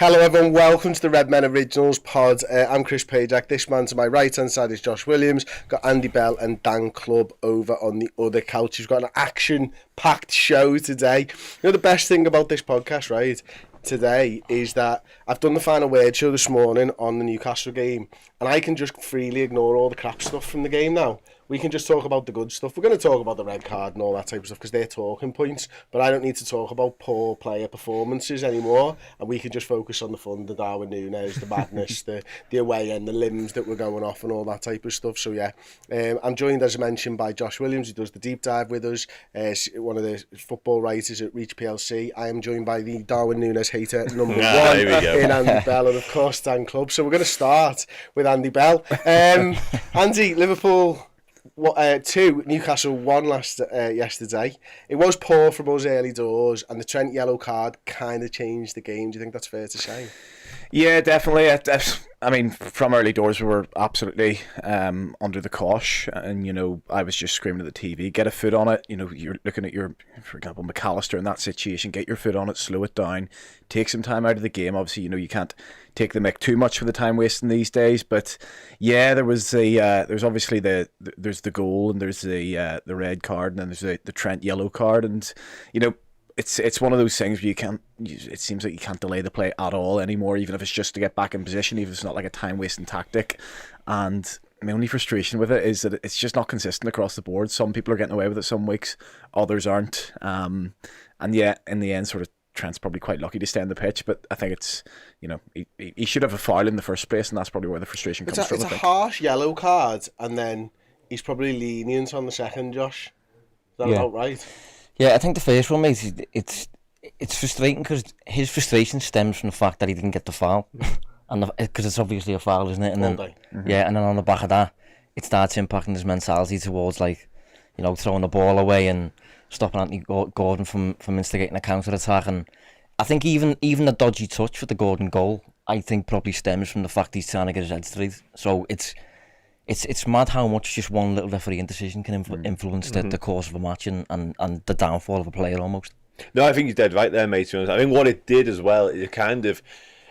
Hello everyone, welcome to the Redmen Originals Pod. I'm Chris Pajak. This man to my right hand side is Josh Williams. Got Andy Bell and Dan Clubb over on the other couch. We've got an action-packed show today. You know the best thing about this podcast, right, today, is that I've done the final word show this morning on the Newcastle game, and I can just freely ignore all the crap stuff from the game now. We can just talk about the good stuff. We're going to talk about the red card and all that type of stuff because they're talking points, but I don't need to talk about poor player performances anymore, and we can just focus on the fun, the Darwin Nunez, the madness, the away end, the limbs that were going off and all that type of stuff. So yeah, I'm joined, as I mentioned, by Josh Williams, who does the deep dive with us, one of the football writers at Reach PLC. I am joined by the Darwin Nunez hater number one in Andy Bell, and of course Dan Clubb. So we're going to start with Andy Bell. Andy, Liverpool 2, Newcastle 1 yesterday. It was poor from us early doors, and the Trent yellow card kind of changed the game. Do you think that's fair to say? Yeah, definitely. I mean, from early doors, we were absolutely under the cosh, and, you know, I was just screaming at the TV, get a foot on it. You know, you're looking at for example, McAllister in that situation, get your foot on it, slow it down, take some time out of the game. Obviously, you know, you can't take the mick too much for the time wasting these days, but yeah, there's obviously there's the goal, and there's the red card, and then there's the Trent yellow card, and, you know, it's one of those things where it seems like you can't delay the play at all anymore, even if it's just to get back in position, even if it's not like a time-wasting tactic. And my only frustration with it is that it's just not consistent across the board. Some people are getting away with it some weeks, others aren't. And yeah, in the end, sort of, Trent's probably quite lucky to stay on the pitch, but I think it's, you know, he should have a foul in the first place, and that's probably where the frustration comes from. It's a harsh yellow card, and then he's probably lenient on the second, Josh. Is that about right? Yeah, I think the first one, mate, it's frustrating because his frustration stems from the fact that he didn't get the foul, and because it's obviously a foul, isn't it? And then, yeah, and then on the back of that, it starts impacting his mentality towards, like, you know, throwing the ball away and stopping Anthony Gordon from instigating a counter-attack. And I think even the dodgy touch for the Gordon goal, I think probably stems from the fact he's trying to get his head straight. So it's mad how much just one little referee indecision can influence the course of a match and the downfall of a player almost. No, I think you're dead right there, mate. I think what it did as well,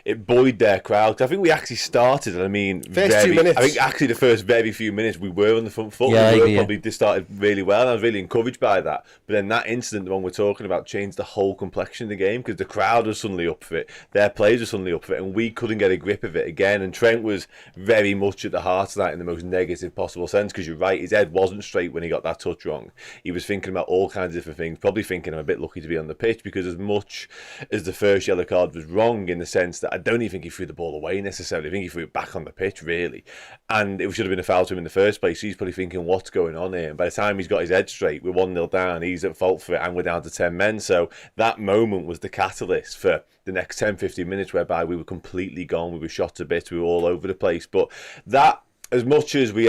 it buoyed their crowd. I think we actually started, I mean, 2 minutes. I think actually the first very few minutes we were on the front foot. Yeah, we probably started really well, and I was really encouraged by that. But then that incident, the one we're talking about, changed the whole complexion of the game because the crowd was suddenly up for it, their players were suddenly up for it, and we couldn't get a grip of it again. And Trent was very much at the heart of that in the most negative possible sense, because you're right, his head wasn't straight when he got that touch wrong. He was thinking about all kinds of different things, probably thinking I'm a bit lucky to be on the pitch, because as much as the first yellow card was wrong in the sense that I don't even think he threw the ball away necessarily. I think he threw it back on the pitch, really. And it should have been a foul to him in the first place. He's probably thinking, what's going on here? And by the time he's got his head straight, we're 1-0 down, he's at fault for it, and we're down to 10 men. So that moment was the catalyst for the next 10-15 minutes, whereby we were completely gone. We were shot to bits. We were all over the place. But that, as much as we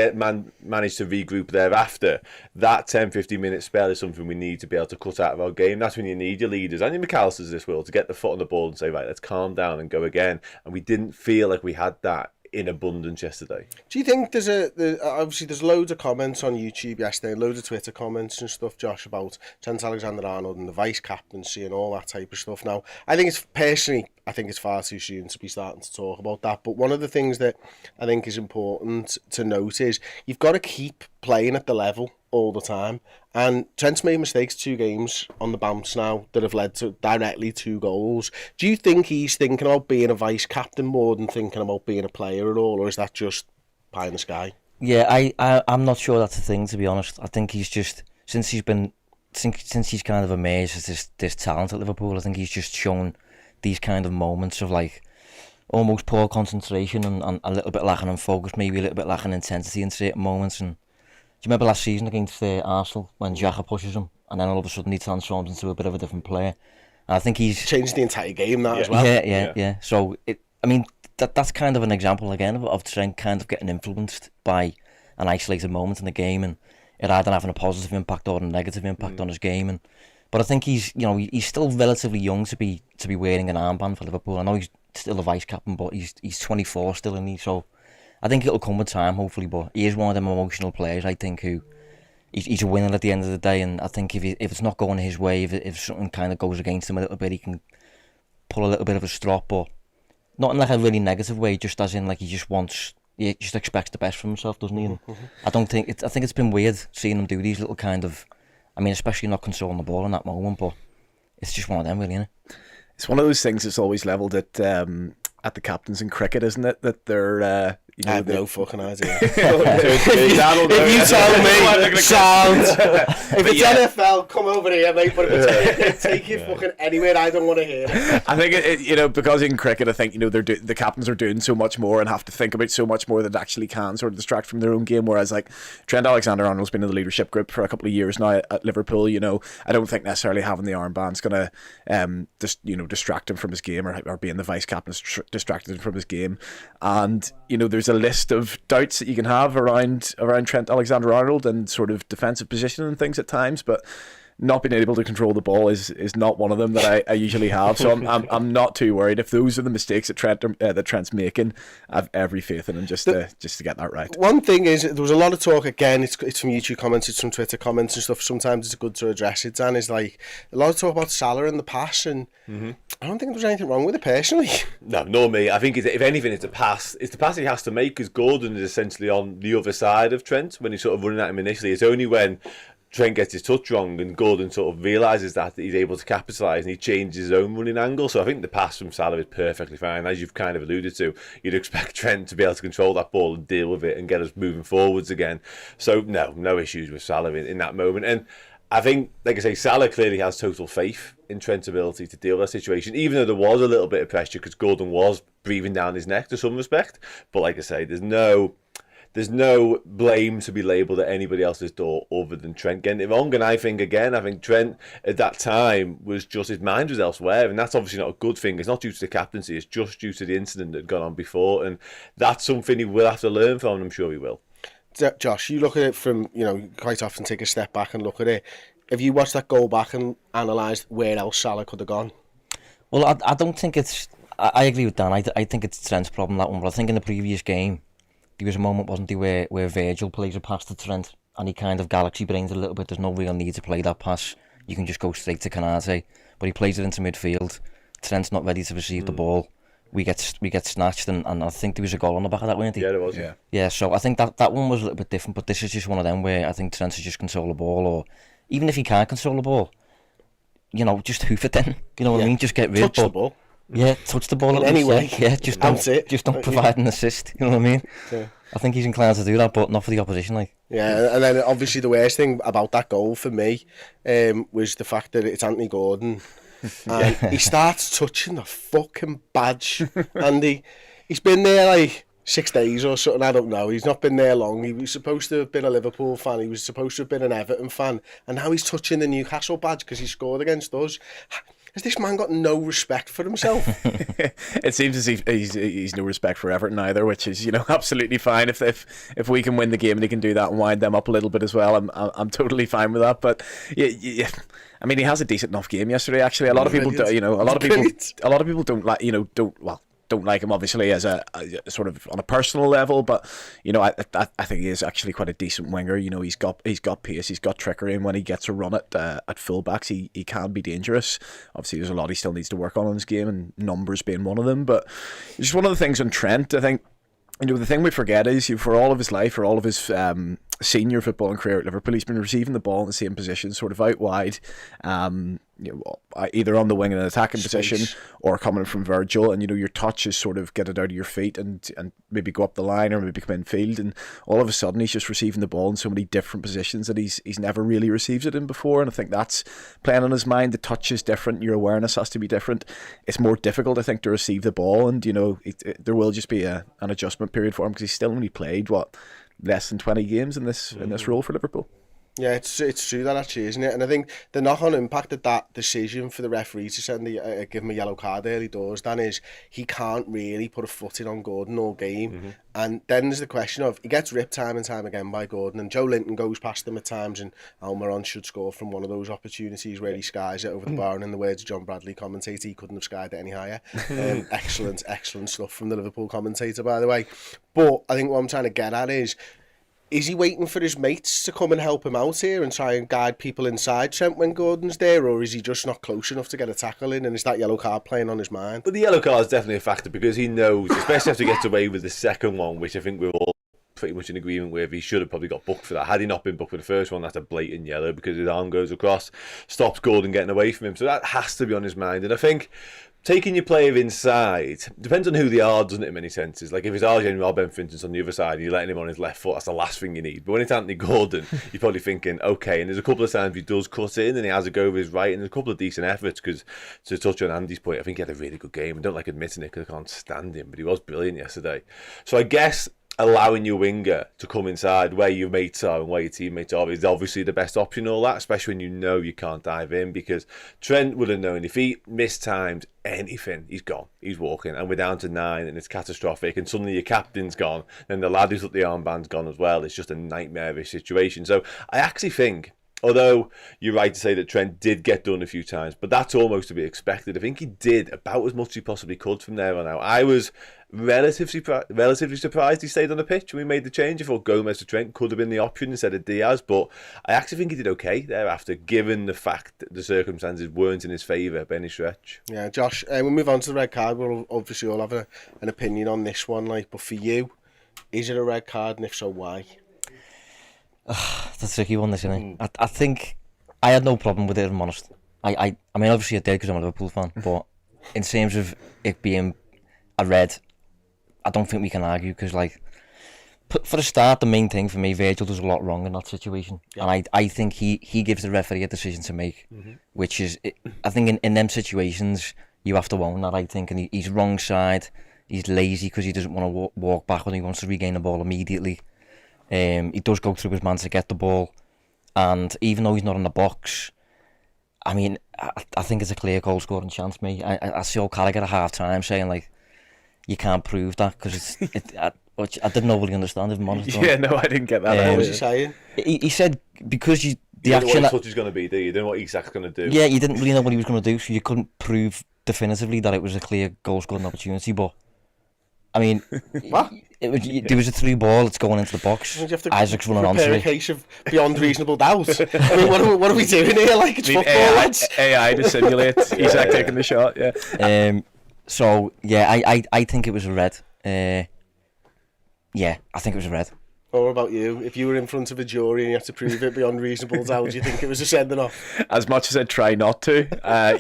managed to regroup thereafter, that 10-15 minute spell is something we need to be able to cut out of our game. That's when you need your leaders and your McAllisters this world to get the foot on the ball and say, right, let's calm down and go again. And we didn't feel like we had that in abundance yesterday. Do you think obviously there's loads of comments on YouTube yesterday, loads of Twitter comments and stuff, Josh, about Trent Alexander-Arnold and the vice captaincy and all that type of stuff. Now, I think it's far too soon to be starting to talk about that, but one of the things that I think is important to note is you've got to keep playing at the level all the time, and Trent's made mistakes 2 games on the bounce now that have led to directly 2 goals. Do you think he's thinking about being a vice captain more than thinking about being a player at all, or is that just pie in the sky? Yeah, I'm not sure that's the thing, to be honest. I think he's just, since he's kind of emerged as this talent at Liverpool, I think he's just shown these kind of moments of, like, almost poor concentration and a little bit lacking in focus, maybe a little bit lacking intensity in certain moments. And do you remember last season against Arsenal when Xhaka pushes him and then all of a sudden he transforms into a bit of a different player? And I think he's changed the entire game as well. Yeah. So that's kind of an example again of Trent kind of getting influenced by an isolated moment in the game, and it either having a positive impact or a negative impact on his game. But I think he's still relatively young to be wearing an armband for Liverpool. I know he's still a vice captain, but he's 24 still, isn't he? So I think it'll come with time, hopefully. But he is one of them emotional players, I think, who he's a winner at the end of the day. And I think if it's not going his way, if something kind of goes against him a little bit, he can pull a little bit of a strop. But not in like a really negative way, just as in like he just expects the best from himself, doesn't he? And I think it's been weird seeing him do these little kind of, I mean, especially not controlling the ball in that moment, but it's just one of them, really, isn't it? It's one of those things that's always levelled at the captains in cricket, isn't it? That they're I have no fucking idea. If If you tell me, sound. If it's NFL, come over here, mate. But if it's take it fucking anywhere, I don't want to hear it. I think because in cricket, I think the captains are doing so much more and have to think about so much more that actually can sort of distract from their own game. Whereas like Trent Alexander-Arnold's been in the leadership group for a couple of years now at Liverpool. I don't think necessarily having the armband's gonna distract him from his game or being the vice captain distracted him from his game. And there's a list of doubts that you can have around Trent Alexander-Arnold and sort of defensive position and things at times, but not being able to control the ball is not one of them that I usually have. So I'm not too worried. If those are the mistakes that Trent's making, I have every faith in him just to get that right. One thing is, there was a lot of talk, again, it's from YouTube comments, it's from Twitter comments and stuff, sometimes it's good to address it, Dan, is like a lot of talk about Salah in the pass, and I don't think there's anything wrong with it personally. No, nor me. I think if anything, it's a pass. It's the pass he has to make, because Gordon is essentially on the other side of Trent when he's sort of running at him initially. It's only when Trent gets his touch wrong and Gordon sort of realises that he's able to capitalise and he changes his own running angle. So I think the pass from Salah is perfectly fine. As you've kind of alluded to, you'd expect Trent to be able to control that ball and deal with it and get us moving forwards again. So no issues with Salah in that moment. And I think, like I say, Salah clearly has total faith in Trent's ability to deal with that situation, even though there was a little bit of pressure because Gordon was breathing down his neck to some respect. But like I say, there's no blame to be labelled at anybody else's door other than Trent getting it wrong. And I think Trent at that time was just, his mind was elsewhere, and that's obviously not a good thing. It's not due to the captaincy, it's just due to the incident that had gone on before, and that's something he will have to learn from, and I'm sure he will. Josh, you look at it from, quite often take a step back and look at it. Have you watched that goal back and analysed where else Salah could have gone? Well, I don't think it's, I agree with Dan, I think it's Trent's problem, that one, but I think in the previous game, there was a moment, wasn't there, where Virgil plays a pass to Trent and he kind of galaxy brains a little bit. There's no real need to play that pass. You can just go straight to Canate, but he plays it into midfield. Trent's not ready to receive the ball. We get snatched, and I think there was a goal on the back of that, wasn't there? Yeah, there was. Yeah, so I think that one was a little bit different, but this is just one of them where I think Trent has just control the ball, or even if he can't control the ball, just hoof it then. You know what I mean? Just get rid of the ball. Yeah, touch the ball anyway. Yeah, just don't provide an assist. You know what I mean? Yeah. I think he's inclined to do that, but not for the opposition. Yeah, and then obviously the worst thing about that goal for me was the fact that it's Anthony Gordon, and he starts touching the fucking badge, and he's been there 6 days or something, I don't know. He's not been there long. He was supposed to have been a Liverpool fan. He was supposed to have been an Everton fan, and now he's touching the Newcastle badge because he scored against us. Has this man got no respect for himself? It seems as if he's no respect for Everton either, which is absolutely fine. If we can win the game and he can do that and wind them up a little bit as well, I'm totally fine with that. But yeah, I mean, he has a decent enough game yesterday. Actually, a lot of people don't like him obviously as a sort of on a personal level, but I think he is actually quite a decent winger. He's got pace, he's got trickery, and when he gets a run at fullbacks, he can be dangerous. Obviously, there's a lot he still needs to work on in his game, and numbers being one of them. But just one of the things on Trent, I think. The thing we forget is for all of his life, for all of his senior footballing career at Liverpool, he's been receiving the ball in the same position, sort of out wide, either on the wing in an attacking position or coming from Virgil, and your touch is sort of get it out of your feet and maybe go up the line or maybe come in field, and all of a sudden he's just receiving the ball in so many different positions that he's never really received it in before, and I think that's playing on his mind. The touch is different, your awareness has to be different. It's more difficult, I think, to receive the ball, and there will just be an adjustment period for him because he's still only played less than 20 games in this role for Liverpool. Yeah, it's true that actually, isn't it? And I think the knock-on impact of that decision for the referee to give him a yellow card early doors, Dan, is he can't really put a foot in on Gordon all game. And then there's the question of, he gets ripped time and time again by Gordon, and Joe Linton goes past him at times, and Almiron should score from one of those opportunities where he skies it over the bar, and in the words of John Bradley, commentator, he couldn't have skied it any higher. Excellent stuff from the Liverpool commentator, by the way. But I think what I'm trying to get at is, Is he waiting for his mates to come and help him out here and try and guide people inside Trent when Gordon's there, or is he just not close enough to get a tackle in, and is that yellow card playing on his mind? But the yellow card is definitely a factor because he knows, especially after he gets away with the second one, which I think we're all pretty much in agreement with, he should have probably got booked for that. Had he not been booked for the first one, that's a blatant yellow because his arm goes across, stops Gordon getting away from him. So that has to be on his mind. And I think taking your player inside depends on who they are, doesn't it, in many senses? Like if it's Arjen Robben, for instance, on the other side and you're letting him on his left foot, that's the last thing you need. But when it's Anthony Gordon, you're probably thinking, okay, and there's a couple of times he does cut in and he has a go with his right, and there's a couple of decent efforts because, to touch on Andy's point, I think he had a really good game. I don't like admitting it because I can't stand him, but he was brilliant yesterday. So I guess allowing your winger to come inside where your mates are and where your teammates are is obviously the best option, all that, especially when you know you can't dive in, because Trent would have known if he mistimed anything, he's gone, he's walking, and we're down to 9 and it's catastrophic, and suddenly your captain's gone, then the lad who's up the armband's gone as well. It's just a nightmarish situation. So I actually think, although you're right to say that Trent did get done a few times, but that's almost to be expected. I think he did about as much as he possibly could from there on out. I was relatively surprised he stayed on the pitch when we made the change. I thought Gomez to Trent could have been the option instead of Diaz, but I actually think he did okay thereafter, given the fact that the circumstances weren't in his favour by any stretch. Yeah, Josh, we'll move on to the red card. We'll obviously all have an opinion on this one, but for you, is it a red card, and if so, why? That's a tricky one, this, isn't it? I think I had no problem with it, if I'm honest. I mean, obviously I did because I'm a Liverpool fan, but in terms of it being a red, I don't think we can argue, because, for a start, the main thing for me, Virgil does a lot wrong in that situation. Yeah. And I think he gives the referee a decision to make, which is, I think in them situations, you have to own that, I think. And he's wrong side, he's lazy because he doesn't want to walk back when he wants to regain the ball immediately. He does go through his man to get the ball, and even though he's not in the box, I mean, I think it's a clear goal scoring chance. I saw Carragher at half time saying you can't prove that because I didn't really understand it. Yeah, no, I didn't get that. What was he saying? He said because the you action. Know what his touch is going to be, do you? You don't know what Isak's going to do. Yeah, you didn't really know what he was going to do, so you couldn't prove definitively that it was a clear goal scoring opportunity. But I mean, what? There was a through ball. It's going into the box. Isaac's running onto it. Prepare a case of beyond reasonable doubt. I mean, what are we doing here? It's football, lads. AI to simulate Isak taking the shot. Yeah. So yeah, I think it was a red. Yeah, I think it was a red. What about you? If you were in front of a jury and you had to prove it beyond reasonable doubt, do you think it was a send-off? As much as I try not to,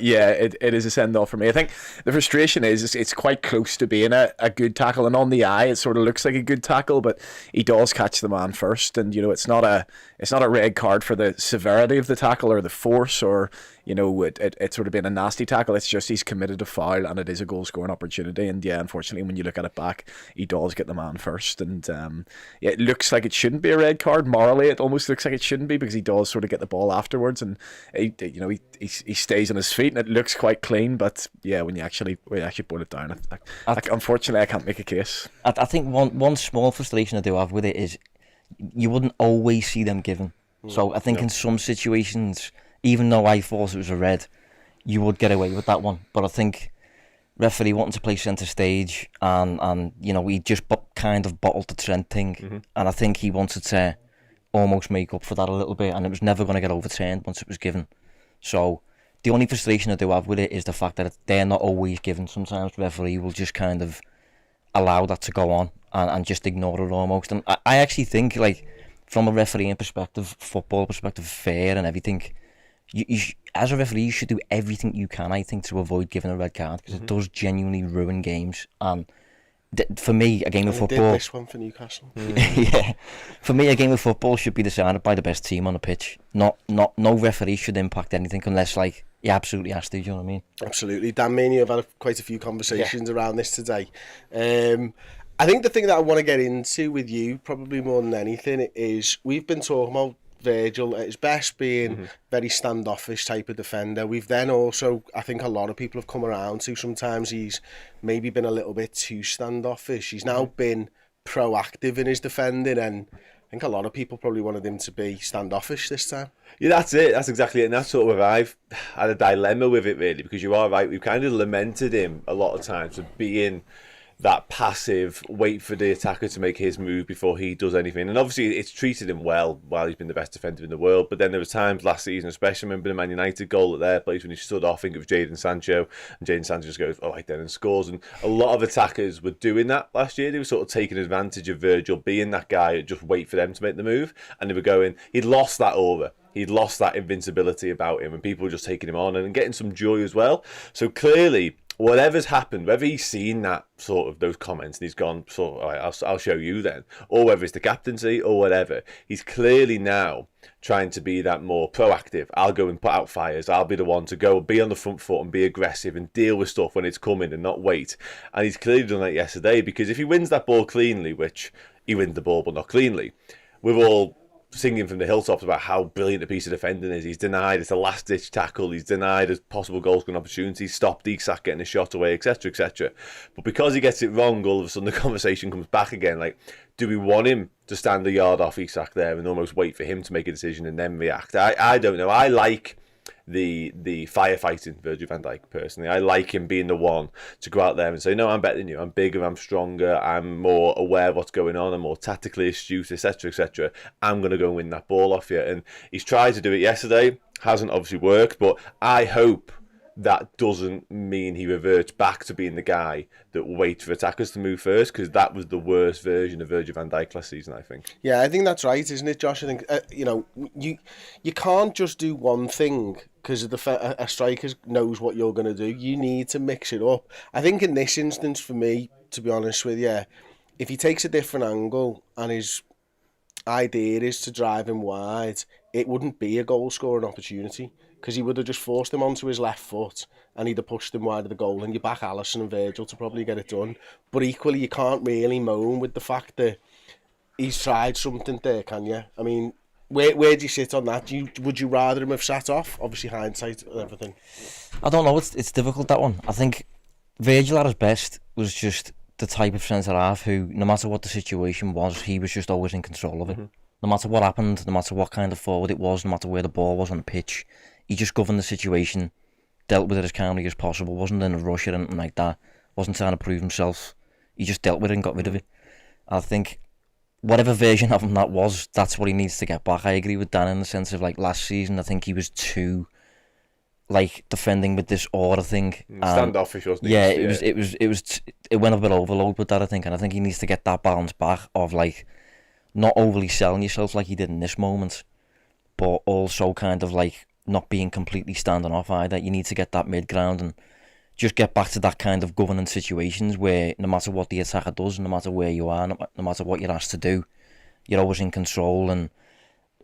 yeah, it is a send-off for me. I think the frustration is it's quite close to being a good tackle, and on the eye it sort of looks like a good tackle, but he does catch the man first, and it's not a red card for the severity of the tackle or the force or it sort of being a nasty tackle. It's just he's committed a foul and it is a goal scoring opportunity, and yeah, unfortunately when you look at it back, he does get the man first, and yeah, it looks like it shouldn't be a red card. Morally it almost looks like it shouldn't be, because he does sort of get the ball afterwards, and he stays on his feet and it looks quite clean, but yeah, when you actually boil it down, unfortunately I can't make a case. I think one small frustration I do have with it is you wouldn't always see them given. So I think in some situations, even though I thought it was a red, you would get away with that one. But I think referee wanting to play centre stage, and he just kind of bottled the Trent thing, and I think he wanted to almost make up for that a little bit, and it was never going to get overturned once it was given. So the only frustration I do have with it is the fact that they're not always given. Sometimes the referee will just kind of allow that to go on and just ignore it almost. And I actually think, from a refereeing perspective, football perspective, fair and everything, you as a referee, you should do everything you can, I think, to avoid giving a red card, because it does genuinely ruin games. And for me, a game of football... did this one for Newcastle. Yeah. For me, a game of football should be decided by the best team on the pitch. No referee should impact anything unless, he absolutely has to, do you know what I mean? Absolutely. Dan, me and you have had quite a few conversations around this today. I think the thing that I want to get into with you, probably more than anything, is we've been talking about Virgil at his best being very standoffish type of defender. We've then also, I think a lot of people have come around to, sometimes he's maybe been a little bit too standoffish. He's now been proactive in his defending, and I think a lot of people probably wanted him to be standoffish this time. Yeah, that's it. That's exactly it. And that's sort of where I've had a dilemma with it, really, because you are right. We've kind of lamented him a lot of times for being that passive, wait for the attacker to make his move before he does anything. And obviously it's treated him well while he's been the best defender in the world. But then there was times last season, especially, I remember the Man United goal at their place when he stood off, I think it was Jadon Sancho, and Jadon Sancho just goes, right then, and scores. And a lot of attackers were doing that last year. They were sort of taking advantage of Virgil being that guy, just wait for them to make the move. And they were going, he'd lost that aura. He'd lost that invincibility about him, and people were just taking him on and getting some joy as well. So clearly, whatever's happened, whether he's seen that sort of those comments and he's gone, sort of, all right, I'll show you then, or whether it's the captaincy or whatever, he's clearly now trying to be that more proactive. I'll go and put out fires. I'll be the one to go be on the front foot and be aggressive and deal with stuff when it's coming and not wait. And he's clearly done that yesterday, because if he wins that ball cleanly, which he wins the ball but not cleanly, we're all singing from the hilltops about how brilliant a piece of defending is. He's denied it's a last-ditch tackle. He's denied a possible goal-scoring opportunity. Stopped Isak getting a shot away, etc., etc. But because he gets it wrong, all of a sudden the conversation comes back again. Like, do we want him to stand a yard off Isak there and almost wait for him to make a decision and then react? I don't know. I like the firefighting Virgil van Dijk personally. I like him being the one to go out there and say, no, I'm better than you, I'm bigger, I'm stronger, I'm more aware of what's going on, I'm more tactically astute, etc., etc. I'm going to go and win that ball off you. And he's tried to do it yesterday, hasn't obviously worked, but I hope that doesn't mean he reverts back to being the guy that waits for attackers to move first, because that was the worst version of Virgil van Dijk last season, I think. Yeah, I think that's right, isn't it, Josh? I think, you can't just do one thing because a striker knows what you're going to do. You need to mix it up. I think in this instance, for me, to be honest with you, if he takes a different angle and his idea is to drive him wide, it wouldn't be a goal-scoring opportunity, because he would have just forced him onto his left foot and he'd have pushed him wide of the goal, and you back Alisson and Virgil to probably get it done. But equally, you can't really moan with the fact that he's tried something there, can you? I mean, where do you sit on that? Would you rather him have sat off? Obviously, hindsight and everything. I don't know, it's difficult, that one. I think Virgil at his best was just the type of centre-half who, no matter what the situation was, he was just always in control of it. Mm-hmm. No matter what happened, no matter what kind of forward it was, no matter where the ball was on the pitch, he just governed the situation, dealt with it as calmly as possible, wasn't in a rush or anything like that, wasn't trying to prove himself. He just dealt with it and got rid of it. I think whatever version of him that was, that's what he needs to get back. I agree with Dan in the sense of, like, last season, I think he was too, like, defending with this aura thing. Standoffish, wasn't he? Yeah, it went a bit overload with that, I think, and I think he needs to get that balance back of, like, not overly selling yourself like he did in this moment, but also kind of, like, not being completely standing off either. You need to get that mid-ground and just get back to that kind of governing situations where no matter what the attacker does, no matter where you are, no matter what you're asked to do, you're always in control, and,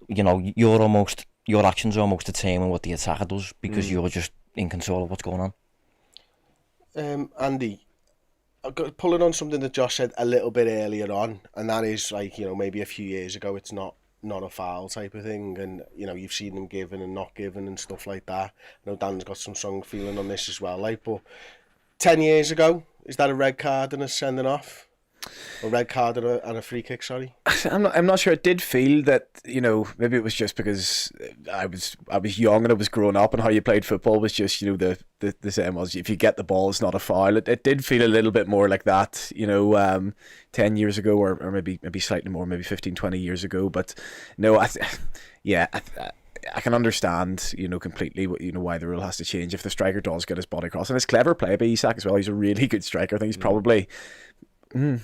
you know, your actions are almost determine what the attacker does, because you're just in control of what's going on. Andy, I've got pulling on something that Josh said a little bit earlier on, and that is, like, you know, maybe a few years ago it's not a foul type of thing, and, you know, you've seen them given and not given and stuff like that. I know Dan's got some strong feeling on this as well, like, but 10 years ago, is that a red card and a sending off? A red card and a free kick, sorry? I'm not sure. It did feel that, you know, maybe it was just because I was young and I was growing up, and how you played football was just, you know, the same was, if you get the ball, it's not a foul. It did feel a little bit more like that, you know, 10 years ago, or maybe slightly more, maybe 15, 20 years ago. But no, I can understand, you know, completely, you know, why the rule has to change if the striker does get his body across. And it's clever play by Isak as well. He's a really good striker. I think he's probably... I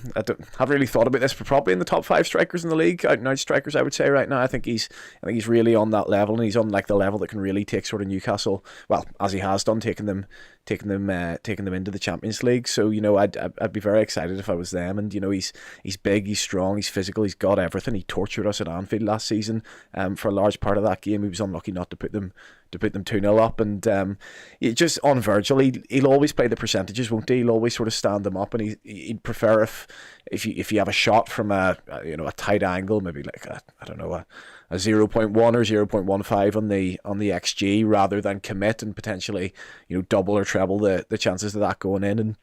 haven't really thought about this, but probably in the top 5 strikers in the league, out and out strikers, I would say right now. I think he's really on that level, and he's on, like, the level that can really take sort of Newcastle, well, as he has done, taking them into the Champions League. So, you know, I'd be very excited if I was them. And, you know, he's big, he's strong, he's physical, he's got everything. He tortured us at Anfield last season. For a large part of that game, he was unlucky not to put them 2-0 up. And just on Virgil, he'll always play the percentages, won't he? He'll always sort of stand them up, and he'd prefer if you have a shot from a tight angle, maybe like a 0.1 or 0.15 on the XG, rather than commit and potentially, you know, double or treble the chances of that going in. And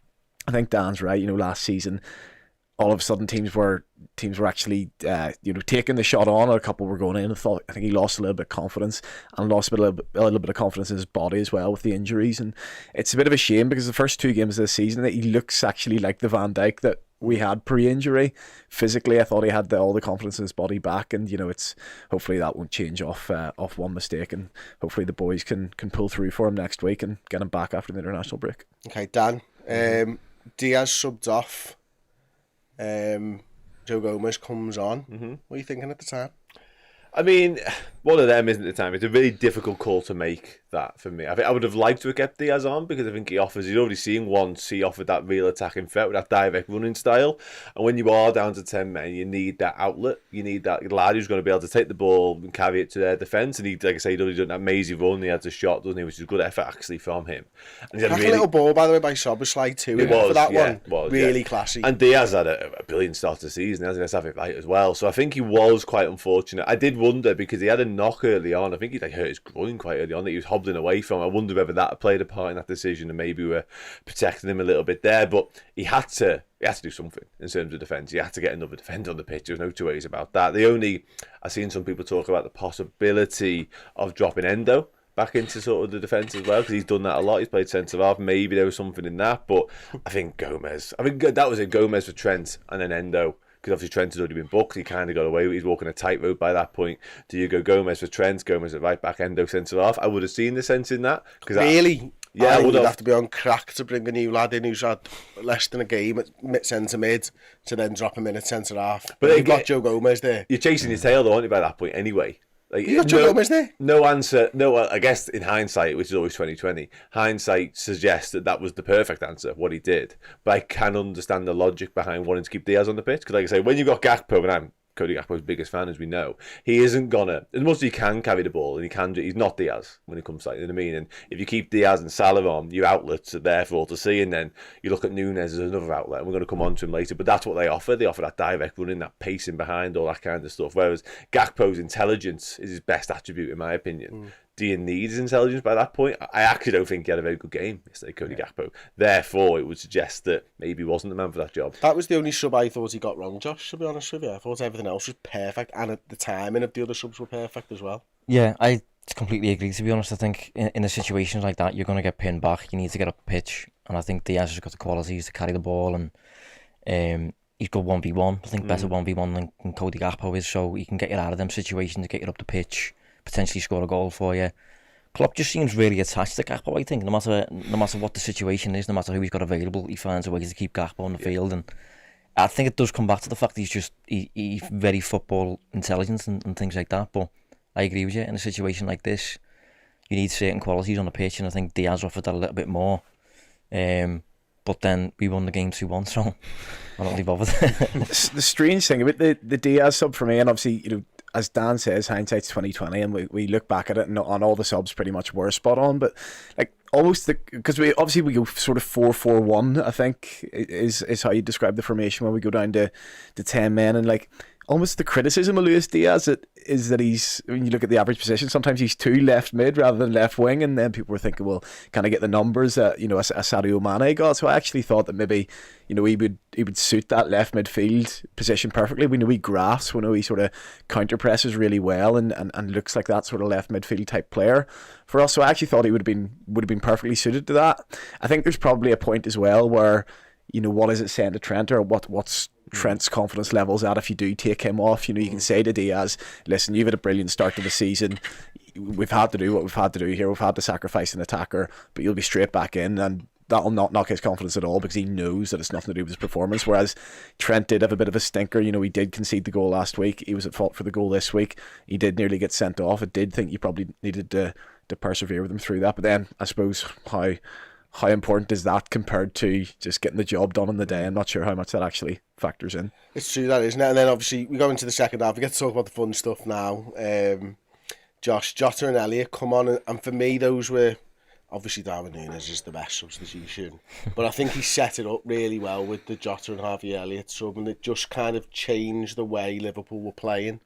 I think Dan's right. You know, last season, all of a sudden teams were actually taking the shot on, and a couple were going in. I think he lost a little bit of confidence, and lost a little bit of confidence in his body as well with the injuries. And it's a bit of a shame, because the first 2 games of the season, that he looks actually like the Van Dijk that we had pre-injury. Physically, I thought he had all the confidence in his body back, and it's hopefully that won't change off one mistake, and hopefully the boys can pull through for him next week and get him back after the international break. Okay, Dan. Diaz subbed off. Joe Gomez comes on. What are you thinking at the time? I mean, one of them isn't the time. It's a really difficult call to make, that, for me. I think I would have liked to have kept Diaz on, because I think he's already seen once, he offered that real attacking threat with that direct running style. And when you are down to 10 men, you need that outlet. You need that lad who's going to be able to take the ball and carry it to their defence. And he, like I say, he's done that amazing run. He had a shot, doesn't he? Which is a good effort, actually, from him. And he's had a little ball, by the way, by Soboslai too. It was, for that yeah, one. It was, really yeah. classy. And Diaz had a brilliant start to the season, hasn't he? Let's have it right as well. So I think he was quite unfortunate. I did wonder, because he had a knock early on. I think he hurt his groin quite early on that he was hobbling away from. I wonder whether that played a part in that decision, and maybe we're protecting him a little bit there. But he had to do something in terms of defence. He had to get another defender on the pitch. There's no two ways about that. I've seen some people talk about the possibility of dropping Endo back into sort of the defence as well, because he's done that a lot. He's played centre half. Maybe there was something in that, but I think that was it. Gomez for Trent, and then Endo. Because obviously Trent has already been booked. He kind of got away with it. He's walking a tightrope by that point. Do you go Gomez for Trent, Gomez at right back, Endo centre half? I would have seen the sense in that. Really? I would have to be on crack to bring a new lad in who's had less than a game at centre mid to then drop him in at centre half. But you've got Joe Gomez there. You're chasing your tail, though, aren't you, by that point anyway? You got Joe Gomez there? No answer. No, I guess in hindsight, which is always 2020, hindsight suggests that was the perfect answer, what he did. But I can understand the logic behind wanting to keep Diaz on the pitch. Because like I say, when you've got Gakpo, and I'm Cody Gakpo's biggest fan, as we know, he isn't gonna, as much as he can carry the ball, and he's not Diaz when it comes to that, you know what I mean? And if you keep Diaz and Salah on, your outlets are there for all to see, and then you look at Nunez as another outlet, and we're going to come on to him later, but that's what they offer. They offer that direct running, that pacing behind, all that kind of stuff, whereas Gakpo's intelligence is his best attribute, in my opinion. Do you need his intelligence by that point? I actually don't think he had a very good game yesterday, Cody Gakpo. Therefore, it would suggest that maybe he wasn't the man for that job. That was the only sub I thought he got wrong, Josh, to be honest with you. I thought everything else was perfect, and at the timing of the other subs were perfect as well. Yeah, I completely agree, to be honest. I think in a situation like that, you're going to get pinned back. You need to get up the pitch, and I think Diaz has got the qualities to carry the ball, and he's got 1v1. I think better 1v1 than Cody Gakpo is, so he can get you out of them situations, get you up the pitch, potentially score a goal for you. Klopp just seems really attached to Gakpo, I think. No matter what the situation is, no matter who he's got available, he finds a way to keep Gakpo on the field. And I think it does come back to the fact that he's very football intelligent and things like that. But I agree with you, in a situation like this, you need certain qualities on the pitch, and I think Diaz offered that a little bit more. But then we won the game 2-1, so I'm not really bothered. The strange thing about the Diaz sub for me, and obviously, as Dan says, hindsight's 2020, and we look back at it, and on all the subs pretty much were spot on, but like almost because we go sort of 4-4-1, I think is how you describe the formation when we go down to 10 men, and like almost the criticism of Luis Diaz is that he's, when you look at the average position, sometimes he's too left mid rather than left wing, and then people were thinking, well, can I get the numbers that a Sadio Mane got? So I actually thought that maybe he would suit that left midfield position perfectly. We know he grasps, we know he sort of counter presses really well, and looks like that sort of left midfield type player for us. So I actually thought he would have been perfectly suited to that. I think there's probably a point as well where, what is it saying to Trent, or what's Trent's confidence levels at if you do take him off? You can say to Diaz, listen, you've had a brilliant start to the season, we've had to do what we've had to do here, we've had to sacrifice an attacker, but you'll be straight back in, and that'll not knock his confidence at all, because he knows that it's nothing to do with his performance. Whereas Trent did have a bit of a stinker. He did concede the goal last week, he was at fault for the goal this week, he did nearly get sent off. I did think you probably needed to persevere with him through that, but then I suppose how important is that compared to just getting the job done on the day? I'm not sure how much that actually factors in. It's true, that, isn't it? And then obviously we go into the second half. We get to talk about the fun stuff now. Josh, Jota and Elliott come on, and for me those were, obviously Darwin Nunez is the best substitution, but I think he set it up really well with the Jota and Harvey Elliott sub, and it just kind of changed the way Liverpool were playing.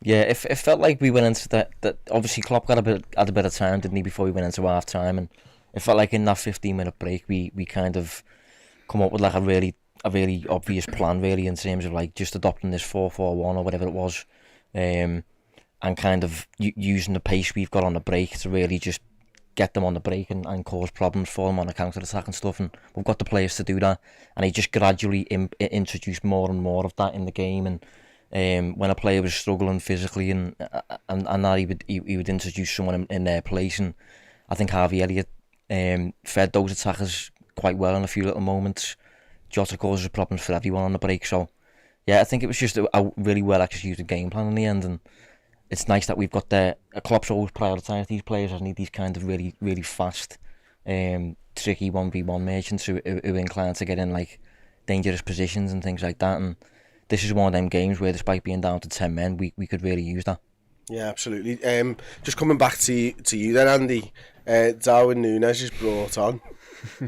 Yeah, it felt like we went into that obviously Klopp had a bit of time, didn't he, before we went into half time, and it felt like in that 15-minute break we kind of come up with like a really a really obvious plan, really, in terms of like just adopting this 4-4-1 or whatever it was, and kind of using the pace we've got on the break to really just get them on the break and cause problems for them on the counter-attack and stuff, and we've got the players to do that, and he just gradually introduced more and more of that in the game, and when a player was struggling physically and that he would introduce someone in their place, and I think Harvey Elliott fed those attackers quite well in a few little moments. Jota causes problems for everyone on the break, so yeah, I think it was just a really well executed game plan in the end, and it's nice that we've got Klopp's always prioritised these players, hasn't he? These kind of really, really fast, tricky 1v1 merchants who are inclined to get in like dangerous positions and things like that. And this is one of them games where, despite being down to 10 men, we could really use that. Yeah, absolutely. Just coming back to you then, Andy. Darwin Nunez is brought on.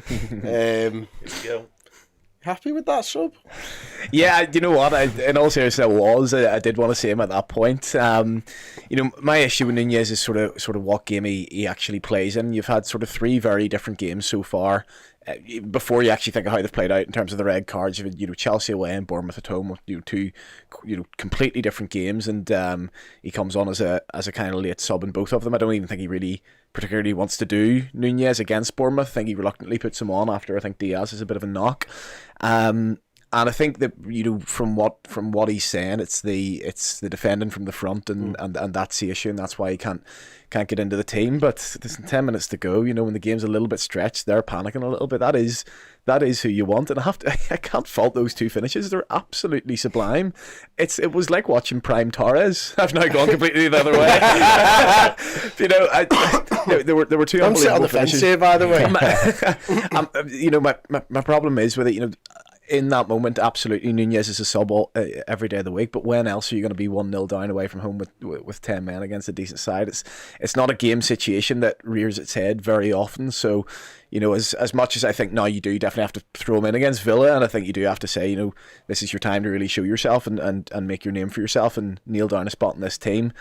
Here we go. Happy with that sub? Yeah, you know what? In all seriousness, I did want to see him at that point. My issue with Nunez is sort of what game he actually plays in. You've had sort of 3 very different games so far. Before you actually think of how they've played out in terms of the red cards, you've had, Chelsea away and Bournemouth at home, 2 completely different games, and he comes on as a kind of late sub in both of them. I don't even think he really particularly wants to do Nunez against Bournemouth. I think he reluctantly puts him on after I think Diaz is a bit of a knock. And I think that from what he's saying, it's the defending from the front and that's the issue, and that's why he can't get into the team. But there's 10 minutes to go. When the game's a little bit stretched, they're panicking a little bit. That is who you want, and I can't fault those 2 finishes. They're absolutely sublime. It was like watching Prime Torres. I've now gone completely the other way. There were 2 I'm sitting on the fence here, by the way. My problem is with it. In that moment, absolutely, Nunez is a sub every day of the week. But when else are you going to be 1-0 down away from home with 10 men against a decent side? It's not a game situation that rears its head very often. So, as much as I think now you do definitely have to throw him in against Villa, and I think you do have to say, this is your time to really show yourself and make your name for yourself and nail down a spot in this team.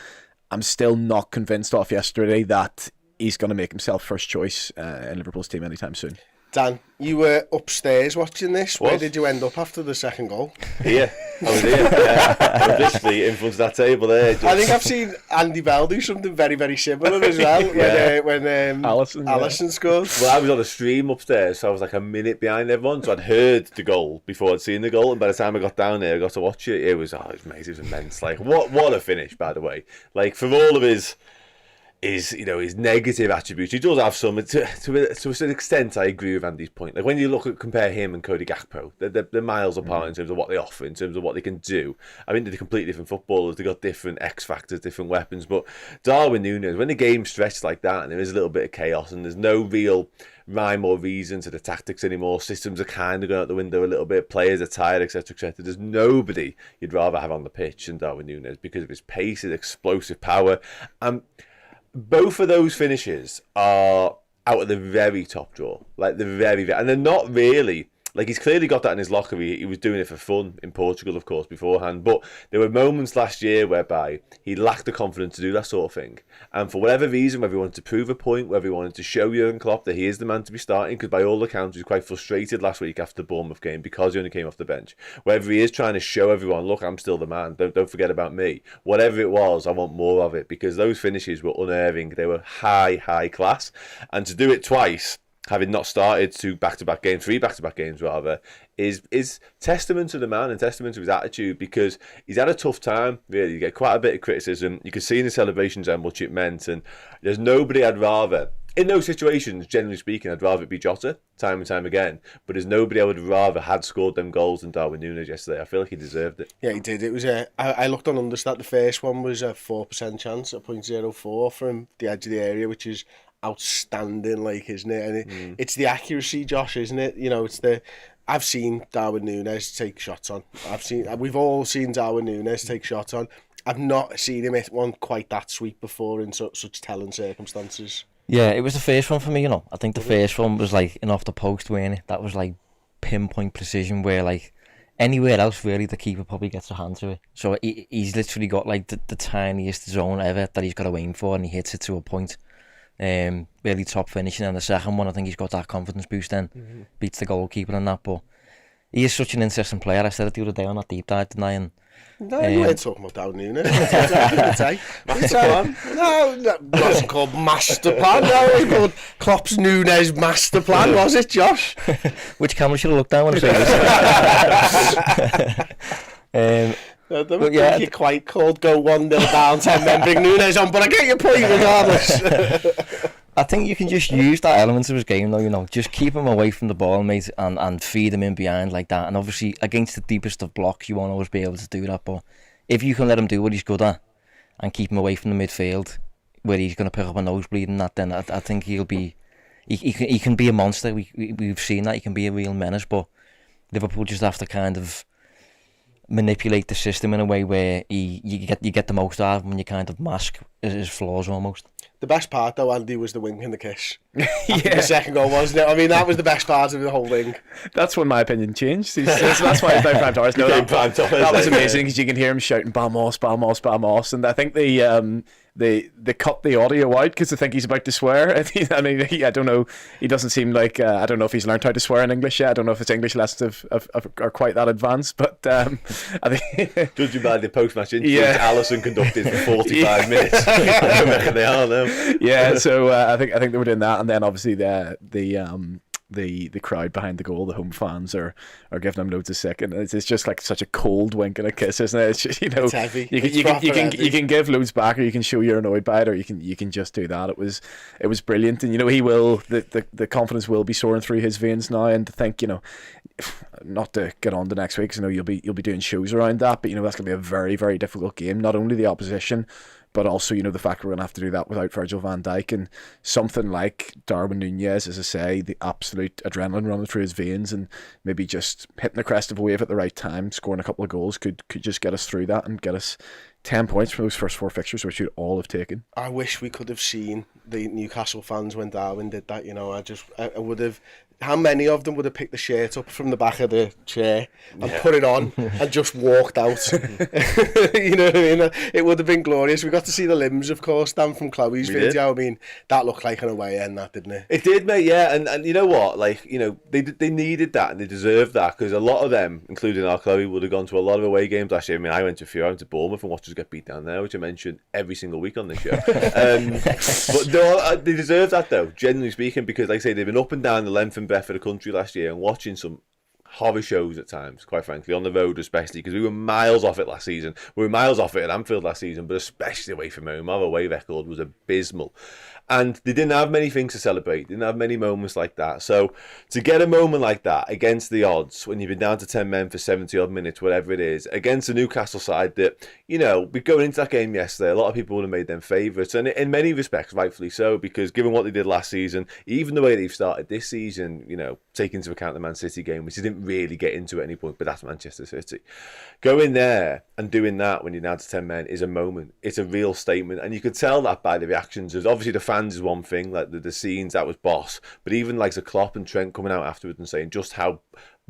I'm still not convinced off yesterday that he's going to make himself first choice in Liverpool's team anytime soon. Dan, you were upstairs watching this. Where did you end up after the second goal? Here. I was here. I was literally in front of that table there. I think I've seen Andy Bell do something very, very similar as well when Alisson scored. Well, I was on a stream upstairs, so I was like a minute behind everyone. So I'd heard the goal before I'd seen the goal, and by the time I got down there, I got to watch it. It was amazing. It was immense. Like what a finish, by the way. Like for all of his negative attributes, he does have some. To an extent, I agree with Andy's point. Like when you compare him and Cody Gakpo, they're miles apart in terms of what they offer, in terms of what they can do. I mean, they're completely different footballers. They've got different X factors, different weapons. But Darwin Nunez, when the game's stretched like that and there is a little bit of chaos and there's no real rhyme or reason to the tactics anymore, systems are kind of going out the window a little bit, players are tired, etc., etc. There's nobody you'd rather have on the pitch than Darwin Nunez because of his pace, his explosive power. Both of those finishes are out of the very top drawer, like the very, and they're not really, like he's clearly got that in his locker. He was doing it for fun in Portugal, of course, beforehand, but there were moments last year whereby he lacked the confidence to do that sort of thing, and for whatever reason, whether he wanted to prove a point, whether he wanted to show Jurgen Klopp that he is the man to be starting, because by all accounts he was quite frustrated last week after the Bournemouth game because he only came off the bench, whether he is trying to show everyone, look, I'm still the man, don't forget about me, whatever it was, I want more of it, because those finishes were unerring, they were high class, and to do it twice, having not started 3 back-to-back games rather, is testament to the man and testament to his attitude, because he's had a tough time, really. You get quite a bit of criticism. You can see in the celebrations how much it meant, and there's nobody I'd rather, in those situations, generally speaking, I'd rather it be Jota, time and time again, but there's nobody I would rather had scored them goals than Darwin Nunez yesterday. I feel like he deserved it. Yeah, he did. It was I looked on Understat, the first one was a 4% chance, a 0.04 from the edge of the area, which is outstanding, like, isn't it? And it's the accuracy, Josh, isn't it? It's I've seen Darwin Nunez take shots on. We've all seen Darwin Nunez take shots on. I've not seen him hit one quite that sweet before in such telling circumstances. Yeah, it was the first one for me, I think the first one was like off the post, wasn't it? That was like pinpoint precision, where like anywhere else really the keeper probably gets a hand to it. So he's literally got like the tiniest zone ever that he's got to aim for, and he hits it to a point. Really top finishing, and the second one I think he's got that confidence boost then, beats the goalkeeper and that. But he is such an interesting player. I said it the other day on that deep dive, didn't I? And no, you ain't talking about Darwin Nunez. Master plan? No, it wasn't called Master Plan. No, it was called Klopp's Nunez Master Plan, was it, Josh? Which camera should have looked down when I say this? I don't think you're quite called go 1-0 down, 10 men, bring Nunez on, but I get your point regardless. I think you can just use that element of his game though, you know, just keep him away from the ball, mate, and feed him in behind like that. And obviously, against the deepest of blocks, you won't always be able to do that. But if you can let him do what he's good at and keep him away from the midfield, where he's going to pick up a nosebleed and that, then I think he'll be... He can be a monster. We've seen that. He can be a real menace, but Liverpool just have to kind of manipulate the system in a way where you get the most out of him when you kind of mask his flaws almost. The best part though, Andy, was the wink and the kiss. The second goal, wasn't it? I mean, that was the best part of the whole thing. That's when my opinion changed. That's why it's no Prime Torres. No, that was amazing because you can hear him shouting "Vamos, vamos, vamos," and I think they cut the audio out because they think he's about to swear. I mean, I don't know. He doesn't seem like I don't know if he's learned how to swear in English yet. I don't know if his English lessons are quite that advanced. But I think judging by the post-match interview Alisson conducted for 45 minutes, I reckon they are now. Yeah, so I think they were doing that, and then obviously the crowd behind the goal, the home fans are giving them loads of sick, and it's just like such a cold wink and a kiss, isn't it? It's just, you know, it's heavy. You can give loads back, or you can show you're annoyed by it, or you can just do that. It was brilliant, and you know the confidence will be soaring through his veins now, and to think, you know, not to get on to next week, 'cause I know you'll be doing shows around that, but you know that's going to be a very, very difficult game. Not only the opposition, but also, you know, the fact we're going to have to do that without Virgil van Dijk, and something like Darwin Nunez, as I say, the absolute adrenaline running through his veins, and maybe just hitting the crest of a wave at the right time, scoring a couple of goals could just get us through that and get us 10 points from those first 4 fixtures, which we'd all have taken. I wish we could have seen the Newcastle fans when Darwin did that, you know. I would have... How many of them would have picked the shirt up from the back of the chair and put it on and just walked out? You know what I mean? It would have been glorious. We got to see the limbs, of course, Dan, from Chloe's video. I mean, that looked like an away end, that, didn't it? It did, mate, yeah. And you know what? Like, you know, they needed that and they deserved that, because a lot of them, including our Chloe, would have gone to a lot of away games last year. I mean, I went to a few. I went to Bournemouth and watched us get beat down there, which I mentioned every single week on this show. But no, they deserve that, though, generally speaking, because, like I say, they've been up and down the length and breadth of the country last year and watching some horror shows at times, quite frankly, on the road especially, because we were miles off it last season. We were miles off it at Anfield last season, but especially away from home. Our away record was abysmal. And they didn't have many things to celebrate. They didn't have many moments like that. So to get a moment like that against the odds, when you've been down to 10 men for 70 odd minutes, whatever it is, against a Newcastle side that, you know, we going into that game yesterday, a lot of people would have made them favourites. And in many respects, rightfully so, because given what they did last season, even the way they've started this season, you know, taking into account the Man City game, which they didn't really get into at any point, but that's Manchester City. Going there and doing that when you're down to 10 men is a moment. It's a real statement. And you could tell that by the reactions. There's obviously the fans is one thing, like the scenes, that was boss. But even like the Klopp and Trent coming out afterwards and saying just how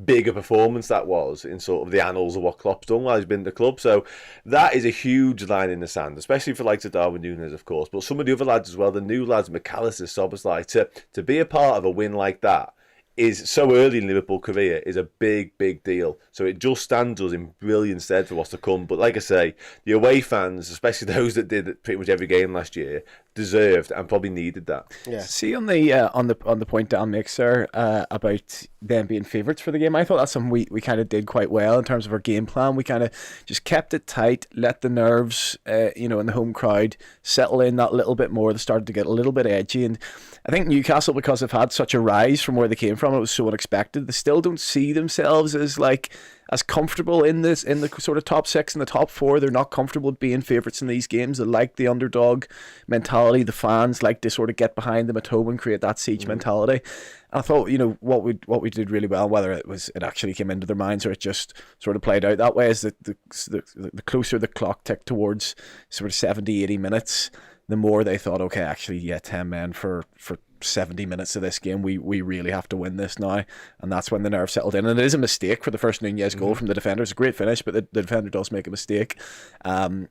big a performance that was in sort of the annals of what Klopp's done while he's been at the club. So that is a huge line in the sand, especially for like Darwin Nunez, of course, but some of the other lads as well, the new lads, McAllister, Szoboszlai, to be a part of a win like that is so early in Liverpool career is a big, big deal. So it just stands us in brilliant stead for what's to come. But like I say, the away fans, especially those that did pretty much every game last year, deserved and probably needed that. Yeah. See on the point Dan makes there about them being favourites for the game, I thought that's something we kind of did quite well in terms of our game plan. We kind of just kept it tight, let the nerves, in the home crowd settle in that little bit more. They started to get a little bit edgy, and I think Newcastle, because they've had such a rise from where they came from, it was so unexpected. They still don't see themselves as comfortable in the sort of top 6 and the top 4. They're not comfortable being favourites in these games. They like the underdog mentality. The fans like to sort of get behind them at home and create that siege mentality. And I thought, what we did really well, whether it actually came into their minds or it just sort of played out that way, is that the closer the clock ticked towards sort of 70, 80 minutes, the more they thought, okay, actually, 10 men for 70 minutes of this game, we really have to win this now. And that's when the nerve settled in. And it is a mistake for the first Nunez goal from the defender. It's a great finish, but the defender does make a mistake. And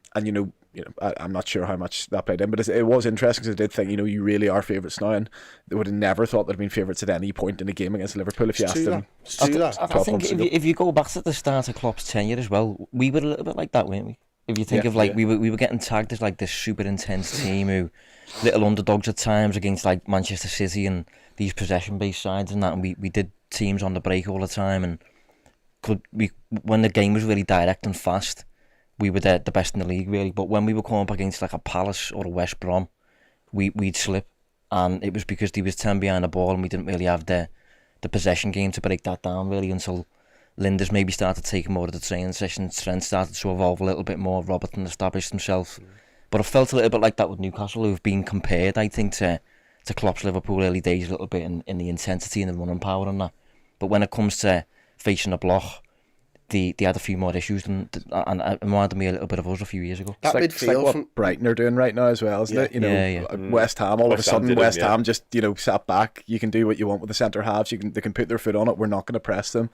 I'm not sure how much that played in, but it was interesting because I did think, you really are favourites now, and they would have never thought they'd have been favourites at any point in the game against Liverpool if you asked them. I think if you go back to the start of Klopp's tenure as well, we were a little bit like that, weren't we? If you think of we were getting tagged as like this super intense team who little underdogs at times against like Manchester City and these possession based sides and that, and we did teams on the break all the time, and when the game was really direct and fast, we were the best in the league really. But when we were coming up against like a Palace or a West Brom, we'd slip, and it was because they was 10 behind the ball and we didn't really have the possession game to break that down really until Linders maybe started taking more of the training sessions, Trent started to evolve a little bit more, Robertson established himself. But I felt a little bit like that with Newcastle, who've been compared, I think, to Klopp's Liverpool early days a little bit in the intensity and the running power and that. But when it comes to facing a block, they had a few more issues, and it reminded me a little bit of us a few years ago. That it's like what Brighton are doing right now as well, isn't it? West Ham, all of a sudden, West Ham just sat back. You can do what you want with the centre halves. They can put their foot on it. We're not going to press them.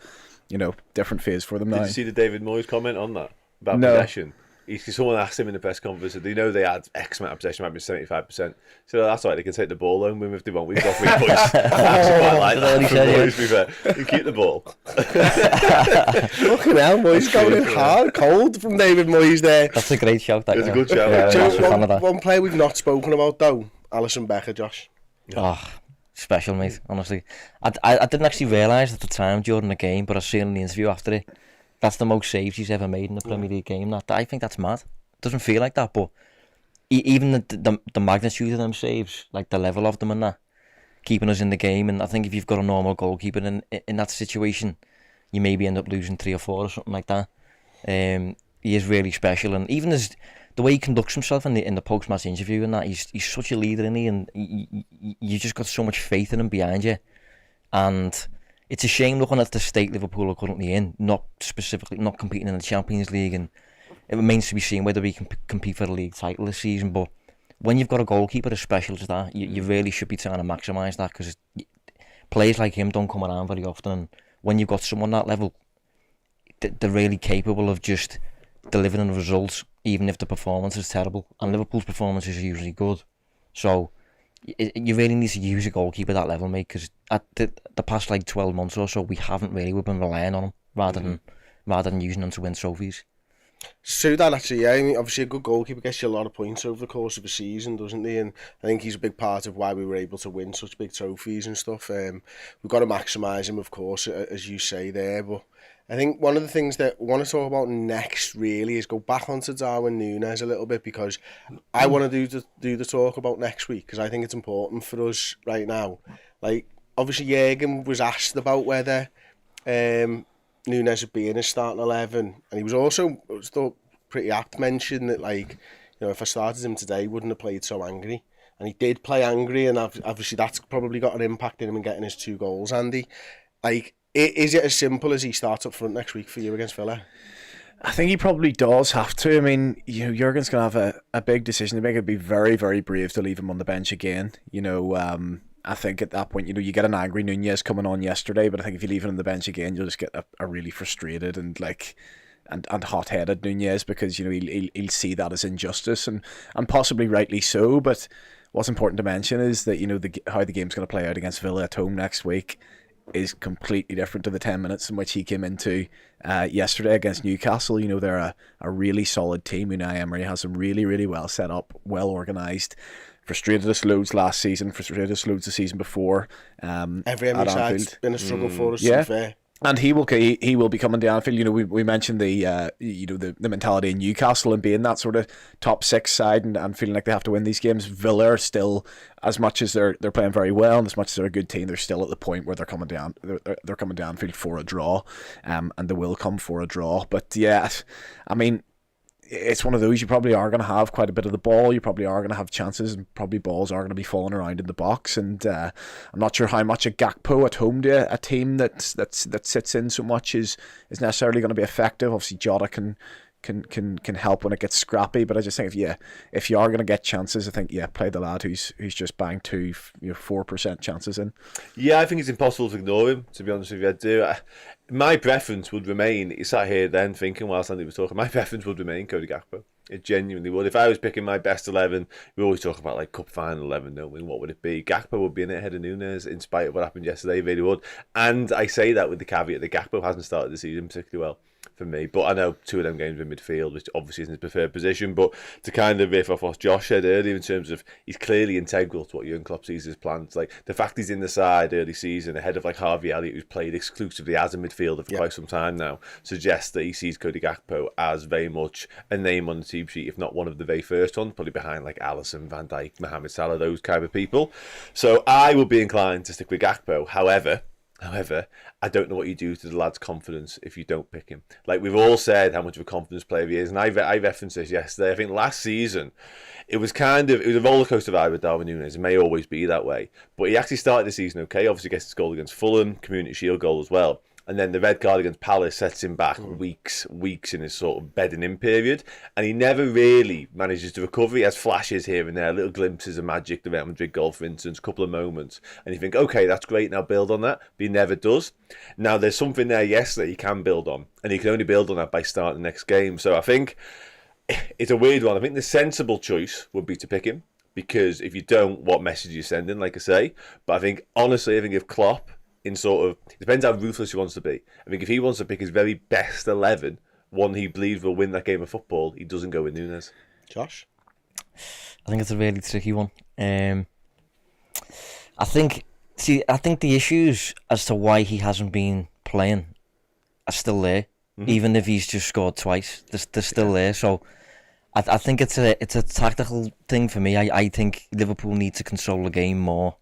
Different phase for them now. Did you see the David Moyes comment on that about possession? Someone asked him in the press conference, "Do you know they had X amount of possession, might be 75%?" So that's all right, they can take the ball home with if they want. We've got 3 points. That's quite like that from Moyes, to be fair. You keep the ball. Fucking hell, Moyes going in hard, cold from David Moyes there. That's a great shout. It's a good shout. Yeah, one player we've not spoken about though, Alisson Becker, Josh. Oh, special, mate, honestly. I didn't actually realise at the time during the game, but I seen in the interview after it, that's the most saves he's ever made in a Premier League game. I think that's mad. It doesn't feel like that, but even the magnitude of them saves, like the level of them and that, keeping us in the game. And I think if you've got a normal goalkeeper in that situation, you maybe end up losing 3 or 4 or something like that. He is really special, and even the way he conducts himself in the post-match interview and that, he's such a leader, isn't he? And you just got so much faith in him behind you. And it's a shame looking at the state Liverpool are currently in, not competing in the Champions League, and it remains to be seen whether we can compete for the league title this season. But when you've got a goalkeeper as special as that, you really should be trying to maximise that, because players like him don't come around very often. And when you've got someone that level, they're really capable of just delivering results, even if the performance is terrible. And Liverpool's performance is usually good. So you really need to use a goalkeeper that level, mate, because at the past 12 months or so, we've been relying on him rather than using them to win trophies. So that actually, yeah, I mean, obviously a good goalkeeper gets you a lot of points over the course of a season, doesn't he? And I think he's a big part of why we were able to win such big trophies and stuff. We've got to maximise him, of course, as you say there, but I think one of the things that I want to talk about next really is go back onto Darwin Nunez a little bit, because I want to do the talk about next week, because I think it's important for us right now. Like, obviously Jürgen was asked about whether Nunez would be in his starting 11, and he was also thought pretty apt mention that, like, if I started him today, he wouldn't have played so angry. And he did play angry, and obviously that's probably got an impact in him in getting his 2 goals, Andy. Like, is it as simple as he starts up front next week for you against Villa? I think he probably does have to. I mean, Jurgen's going to have a big decision to make. It'd be very, very brave to leave him on the bench again. I think at that point, you get an angry Nunez coming on yesterday, but I think if you leave him on the bench again, you'll just get a really frustrated and hot-headed Nunez, because he'll see that as injustice, and possibly rightly so. But what's important to mention is that how the game's going to play out against Villa at home next week is completely different to the 10 minutes in which he came into yesterday against Newcastle. They're a really solid team. Unai Emery has them really, really well set up, well organised. Frustrated us loads last season, frustrated us loads the season before. Every Emery side's been a struggle for us, to be fair. And he will be coming to Anfield. We mentioned the mentality in Newcastle and being that sort of top 6 side and feeling like they have to win these games. Villa are still, as much as they're playing very well and as much as they're a good team, they're still at the point where they're coming down. They're coming to Anfield for a draw, and they will come for a draw. But yeah, I mean, it's one of those, you probably are going to have quite a bit of the ball, you probably are going to have chances, and probably balls are going to be falling around in the box, and I'm not sure how much a Gakpo at home to a team that sits in so much is necessarily going to be effective. Obviously Jota can help when it gets scrappy, but I just think if you are going to get chances, I think play the lad who's just banged 4% chances in. Yeah, I think it's impossible to ignore him, to be honest with you. I do. My preference would remain, he sat here then thinking whilst Andy was talking, my preference would remain Cody Gakpo. It genuinely would. If I was picking my best 11, we always talk about like cup final 11, don't we? What would it be? Gakpo would be in it ahead of Nunez, in spite of what happened yesterday. Really would. And I say that with the caveat that Gakpo hasn't started the season particularly well for me. But I know 2 of them games in midfield, which obviously isn't his preferred position. But to kind of riff off what Josh said earlier, in terms of he's clearly integral to what Jurgen Klopp sees his plans. Like the fact he's in the side early season ahead of like Harvey Elliott, who's played exclusively as a midfielder for quite some time now, suggests that he sees Cody Gakpo as very much a name on the team sheet, if not one of the very first ones, probably behind like Alisson, Van Dijk, Mohamed Salah, those kind of people. So I would be inclined to stick with Gakpo. However, I don't know what you do to the lad's confidence if you don't pick him. Like we've all said how much of a confidence player he is, and I referenced this yesterday. I think last season it was a roller coaster ride with Darwin Nunez. It may always be that way, but he actually started the season okay. Obviously gets his goal against Fulham, Community Shield goal as well. And then the red card against Palace sets him back weeks in his sort of bedding in period. And he never really manages to recover. He has flashes here and there, little glimpses of magic, the Real Madrid goal, for instance, a couple of moments. And you think, okay, that's great, now build on that. But he never does. Now, there's something there, yes, that he can build on. And he can only build on that by starting the next game. So I think it's a weird one. I think the sensible choice would be to pick him. Because if you don't, what message are you sending, like I say? But I think, honestly, if Klopp, in sort of, it depends how ruthless he wants to be. I think if he wants to pick his very best 11, one he believes will win that game of football, he doesn't go with Nunez. Josh? I think it's a really tricky one. I think the issues as to why he hasn't been playing are still there. Even if he's just scored twice, they're still there. So I think it's a tactical thing for me. I think Liverpool need to control the game more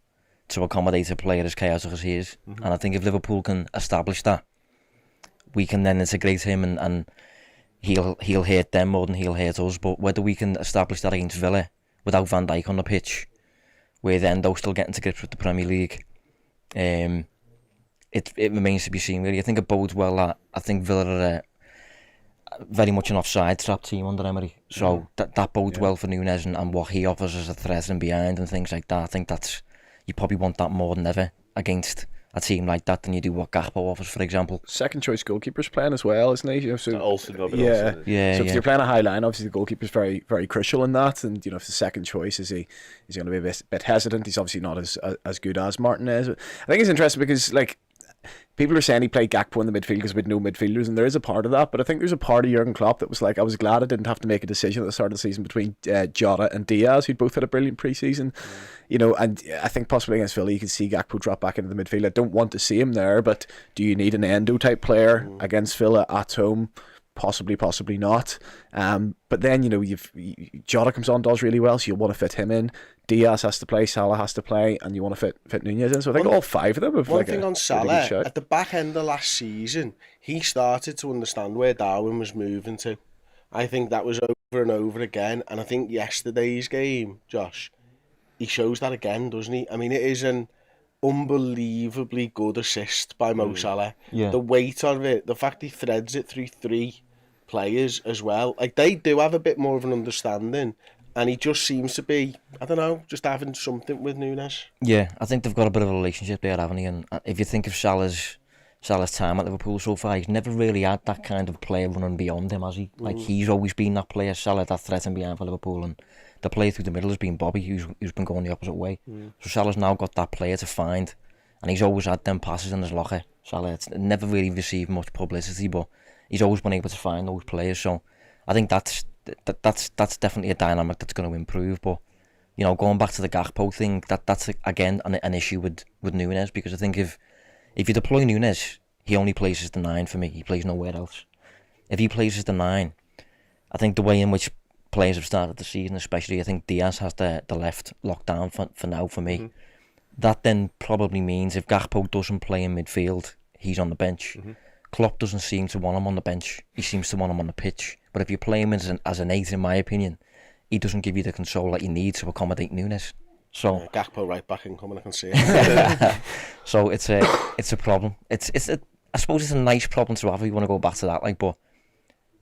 to accommodate a player as chaotic as he is. And I think if Liverpool can establish that, we can then integrate him and he'll hurt them more than he'll hurt us. But whether we can establish that against Villa without Van Dijk on the pitch, where then they'll still getting to grips with the Premier League, it remains to be seen really. I think it bodes well that I think Villa are very much an offside trap team under Emery. So that bodes well for Nunez and what he offers as a threat and behind and things like that. I think you probably want that more than ever against a team like that than you do what Gakpo offers, for example. Second choice goalkeeper's playing as well, isn't he? So Olsen, So if you're playing a high line, obviously the goalkeeper's very, very crucial in that. And if the second choice is he's going to be a bit hesitant. He's obviously not as good as Martinez. I think it's interesting because people are saying he played Gakpo in the midfield because we had no midfielders, and there is a part of that. But I think there's a part of Jurgen Klopp that was like, I was glad I didn't have to make a decision at the start of the season between Jota and Diaz, who'd both had a brilliant pre-season. And I think possibly against Villa you can see Gakpo drop back into the midfield. I don't want to see him there, but do you need an Endo type player against Villa at home? Possibly not. But then Jota comes on, does really well, so you'll want to fit him in. Diaz has to play, Salah has to play, and you want to fit Nunez in. So I think all 5 of them have one thing on Salah, at the back end of last season, he started to understand where Darwin was moving to. I think that was over and over again, and I think yesterday's game, Josh, he shows that again, doesn't he? I mean, it is an unbelievably good assist by Mo Salah. Yeah. The weight of it, the fact he threads it through 3 players as well. Like, they do have a bit more of an understanding, and he just seems to be, I don't know, just having something with Nunez. Yeah, I think they've got a bit of a relationship there, haven't he? And if you think of Salah's time at Liverpool so far, he's never really had that kind of player running beyond him, has he? Like, he's always been that player, Salah, that threatening behind for Liverpool, and the player through the middle has been Bobby, who's been going the opposite way. So Salah's now got that player to find, and he's always had them passes in his locker. Salah, it's never really received much publicity, but he's always been able to find those players. So I think that's definitely a dynamic that's going to improve. But going back to the Gakpo thing, that's again an issue with Nunez, because I think if you deploy Nunez, he only plays as the 9 for me. He plays nowhere else. If he plays as the 9, I think the way in which players have started the season, especially, I think Diaz has the left locked down for now for me. That then probably means if Gakpo doesn't play in midfield, he's on the bench. Klopp doesn't seem to want him on the bench. He seems to want him on the pitch. But if you play him as an 8, in my opinion, he doesn't give you the control that you need to accommodate Nunez. So Gakpo right back incoming, I can see it. So it's a problem. I suppose it's a nice problem to have if you want to go back to that. But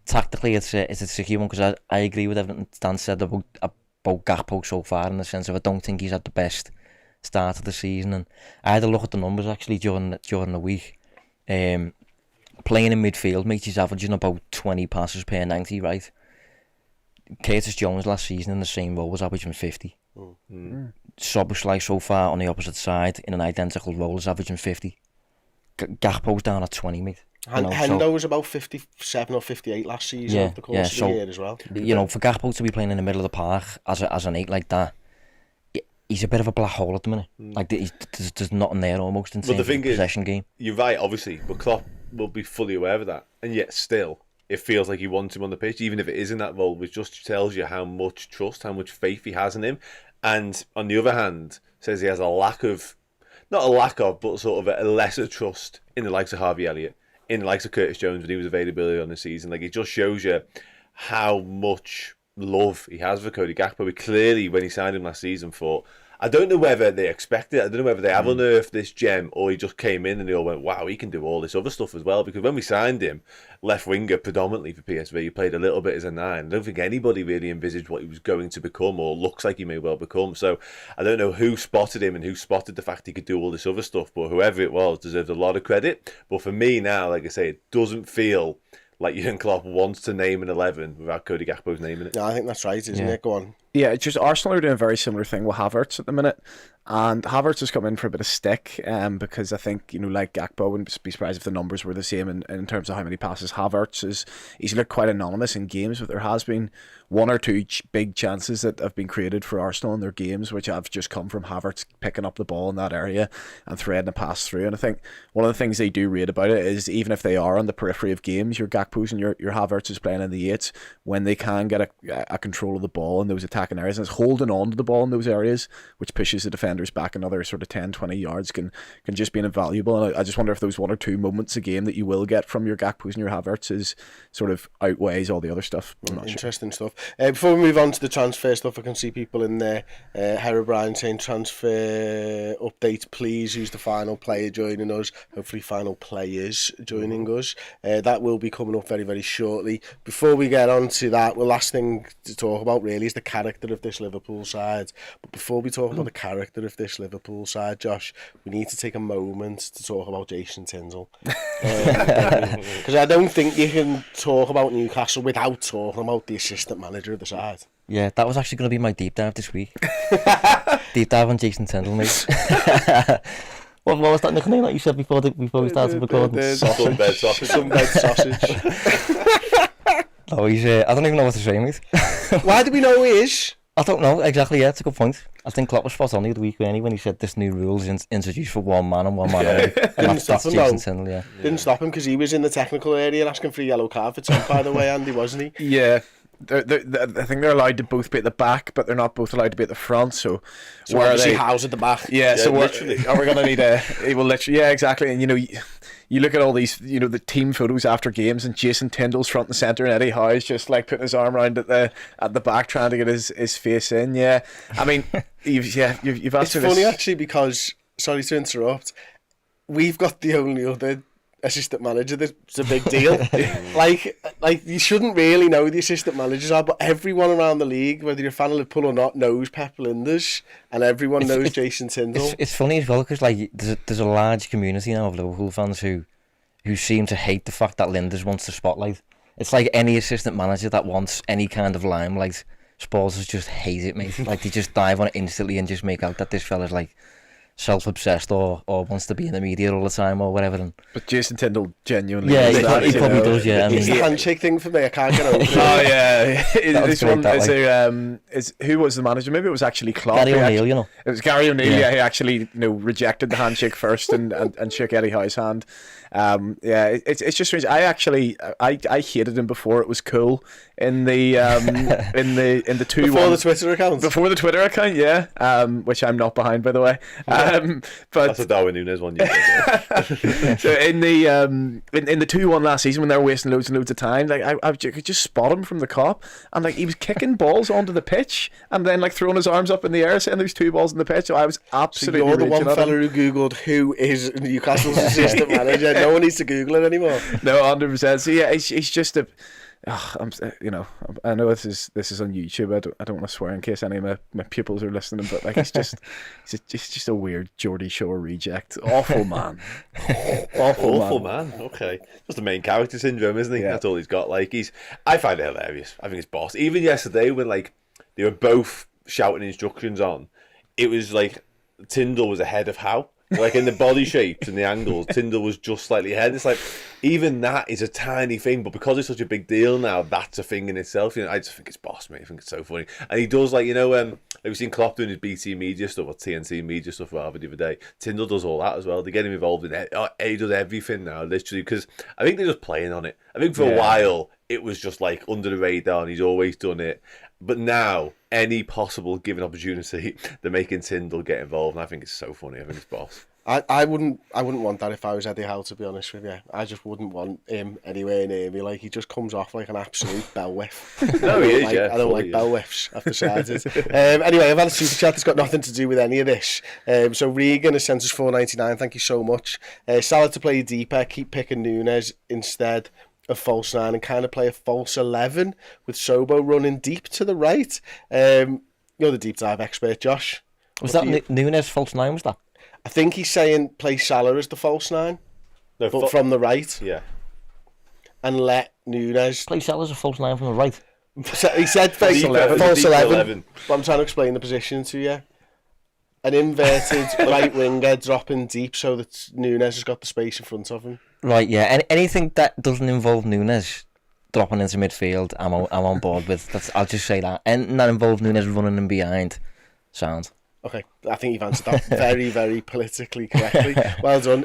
tactically, it's a tricky one, because I agree with everything Dan said about Gakpo so far, in the sense of I don't think he's had the best start of the season. And I had a look at the numbers actually during the week. Playing in midfield, mate, he's averaging about 20 passes per 90, right? Curtis Jones last season in the same role was averaging 50. Szoboszlai so far on the opposite side in an identical role is averaging 50. Gakpo's down at 20, mate. Hendo was about 57 or 58 last season over the course of the year as well. You know, for Gakpo to be playing in the middle of the park as an 8 like that, he's a bit of a black hole at the minute. Like there's nothing there almost in terms of the possession game. You're right, obviously, but Klopp will be fully aware of that, and yet still, it feels like he wants him on the pitch, even if it is in that role, which just tells you how much trust, how much faith he has in him. And on the other hand, says he has not a lack of, but sort of a lesser trust in the likes of Harvey Elliott, in the likes of Curtis Jones when he was available earlier on the season. Like, it just shows you how much love he has for Cody Gakpo. He clearly, when he signed him last season, thought, I don't know whether they expect it, I don't know whether they have unearthed this gem, or he just came in and they all went, wow, he can do all this other stuff as well. Because when we signed him, left winger predominantly for PSV, he played a little bit as a 9. I don't think anybody really envisaged what he was going to become, or looks like he may well become. So I don't know who spotted him and who spotted the fact he could do all this other stuff, but whoever it was deserves a lot of credit. But for me now, like I say, it doesn't feel like Jurgen Klopp wants to name an 11 without Cody Gakpo's name in it. No, I think that's right, isn't it? Go on. Yeah, it's just Arsenal are doing a very similar thing with Havertz at the minute. And Havertz has come in for a bit of stick because I think, you know, like Gakpo, I wouldn't be surprised if the numbers were the same in terms of how many passes Havertz he's looked quite anonymous in games, but there has been 1 or 2 big chances that have been created for Arsenal in their games, which have just come from Havertz picking up the ball in that area and threading a pass through. And I think one of the things they do rate about it is, even if they are on the periphery of games, your Gakpo's and your Havertz is playing in the 8s, when they can get a control of the ball in those attacking areas, and it's holding on to the ball in those areas, which pushes the defenders back another sort of 10-20 yards, can just be invaluable. And I just wonder if those 1 or 2 moments a game that you will get from your Gakpo's and your Havertz is sort of outweighs all the other stuff. Interesting stuff. Before we move on to the transfer stuff, I can see people in there. Herobrine saying transfer updates, please. Who's the final player joining us? Hopefully final players joining us. That will be coming up very, very shortly. Before we get on to that, the last thing to talk about really is the character of this Liverpool side. But before we talk about the character of this Liverpool side, Josh, we need to take a moment to talk about Jason Tindall. Because I don't think you can talk about Newcastle without talking about the assistant manager of the side. Yeah, that was actually going to be my deep dive this week. Deep dive on Jason Tindall, mate. What was that nickname that you said before we started recording? Sunbed sausage. Sunbed sausage. Oh, he's. I don't even know what to say, mate. Why do we know who he is? I don't know exactly. Yeah, it's a good point. I think Klopp was spot on the other week when he said this new rule is introduced for one man and one man only. Didn't stop him Jason Tindall, yeah. Didn't stop him because he was in the technical area asking for a yellow card for Trent, by the way, Andy, wasn't he? Yeah. I think they're allowed to both be at the back, but they're not both allowed to be at the front. So where are they? House at the back. Yeah. So literally. Are we going to need a? Well, literally. Yeah, exactly. And you look at all these, the team photos after games, and Jason Tindall's front and centre, and Eddie Howe's just like putting his arm around at the back, trying to get his face in. Yeah. I mean, you've asked me this. It's funny actually because, sorry to interrupt, we've got the only other assistant manager that's a big deal. like you shouldn't really know who the assistant managers are, but everyone around the league, whether you're a fan of Liverpool or not, knows Pep Linders, and everyone knows Jason Tindall. It's funny as well because like there's a large community now of Liverpool fans who seem to hate the fact that Linders wants the spotlight. It's like any assistant manager that wants any kind of limelight, supporters just hate it, mate. Like they just dive on it instantly and just make out that this fella's like self-obsessed or wants to be in the media all the time or whatever. But Jason Tindall genuinely he probably does, yeah. I mean, it's the handshake thing for me, I can't get over it. Oh yeah. This one is who was the manager? Maybe it was actually Klopp. Gary O'Neill, It was Gary O'Neill, yeah, who actually rejected the handshake first and shook Eddie Howe's hand. It's just strange. I hated him before it was cool in the 2-1 before the Twitter account. Before the Twitter account, yeah. Which I'm not behind, by the way. But that's a Darwin Nunez one. So in the 2-1 last season, when they were wasting loads and loads of time, like I could just spot him from the cop, and like he was kicking balls onto the pitch and then like throwing his arms up in the air, saying there's 2 balls in the pitch. So I was absolutely. So you're the one fella who googled who is Newcastle's assistant manager. No one needs to Google it anymore. No, 100%. So yeah, he's just I know this is on YouTube. I don't want to swear in case any of my pupils are listening, but like he's just a weird Geordie Shore reject. Awful man. Awful man. Okay, just the main character syndrome, isn't he? Yeah. That's all he's got. Like I find it hilarious. I think it's boss. Even yesterday when like they were both shouting instructions on, it was like Tyndall was ahead of Howe. Like in the body shapes and the angles, Tyndall was just slightly ahead. It's like even that is a tiny thing, but because it's such a big deal now, that's a thing in itself. I just think it's boss, mate. I think it's so funny, and he does like have you seen Klopp doing his BT media stuff or TNT media stuff rather the other day? Tyndall does all that as well. They get him involved in it. He does everything now, literally, because I think they're just playing on it. I think for a while it was just like under the radar, and he's always done it. But now, any possible given opportunity, they're making Tyndall get involved, and I think it's so funny. I think it's boss. I wouldn't want that if I was Eddie Howe, to be honest with you. I just wouldn't want him anywhere near me. Like, he just comes off like an absolute bell whiff. No, he is, I don't like bell whiffs, I've decided. Anyway, I've had a super chat that's got nothing to do with any of this. So Regan has sent us $4.99, thank you so much. Salah to play deeper, keep picking Nunez instead of false 9 and kind of play a false 11 with Sobo running deep to the right. You're the deep dive expert, Josh. Was that Nunez false 9, was that? I think he's saying play Salah as the false 9, No, but from the right, yeah. and let Nunez... Play Salah as a false 9 from the right. He said false Deep 11, false deep 11, but I'm trying to explain the position to you. An inverted right winger dropping deep so that Nunez has got the space in front of him. Right, yeah. Anything that doesn't involve Nunez dropping into midfield, I'm on board with. I'll just say that. And that involves Nunez running in behind. Sound. Okay, I think you've answered that very, very politically correctly. Well done.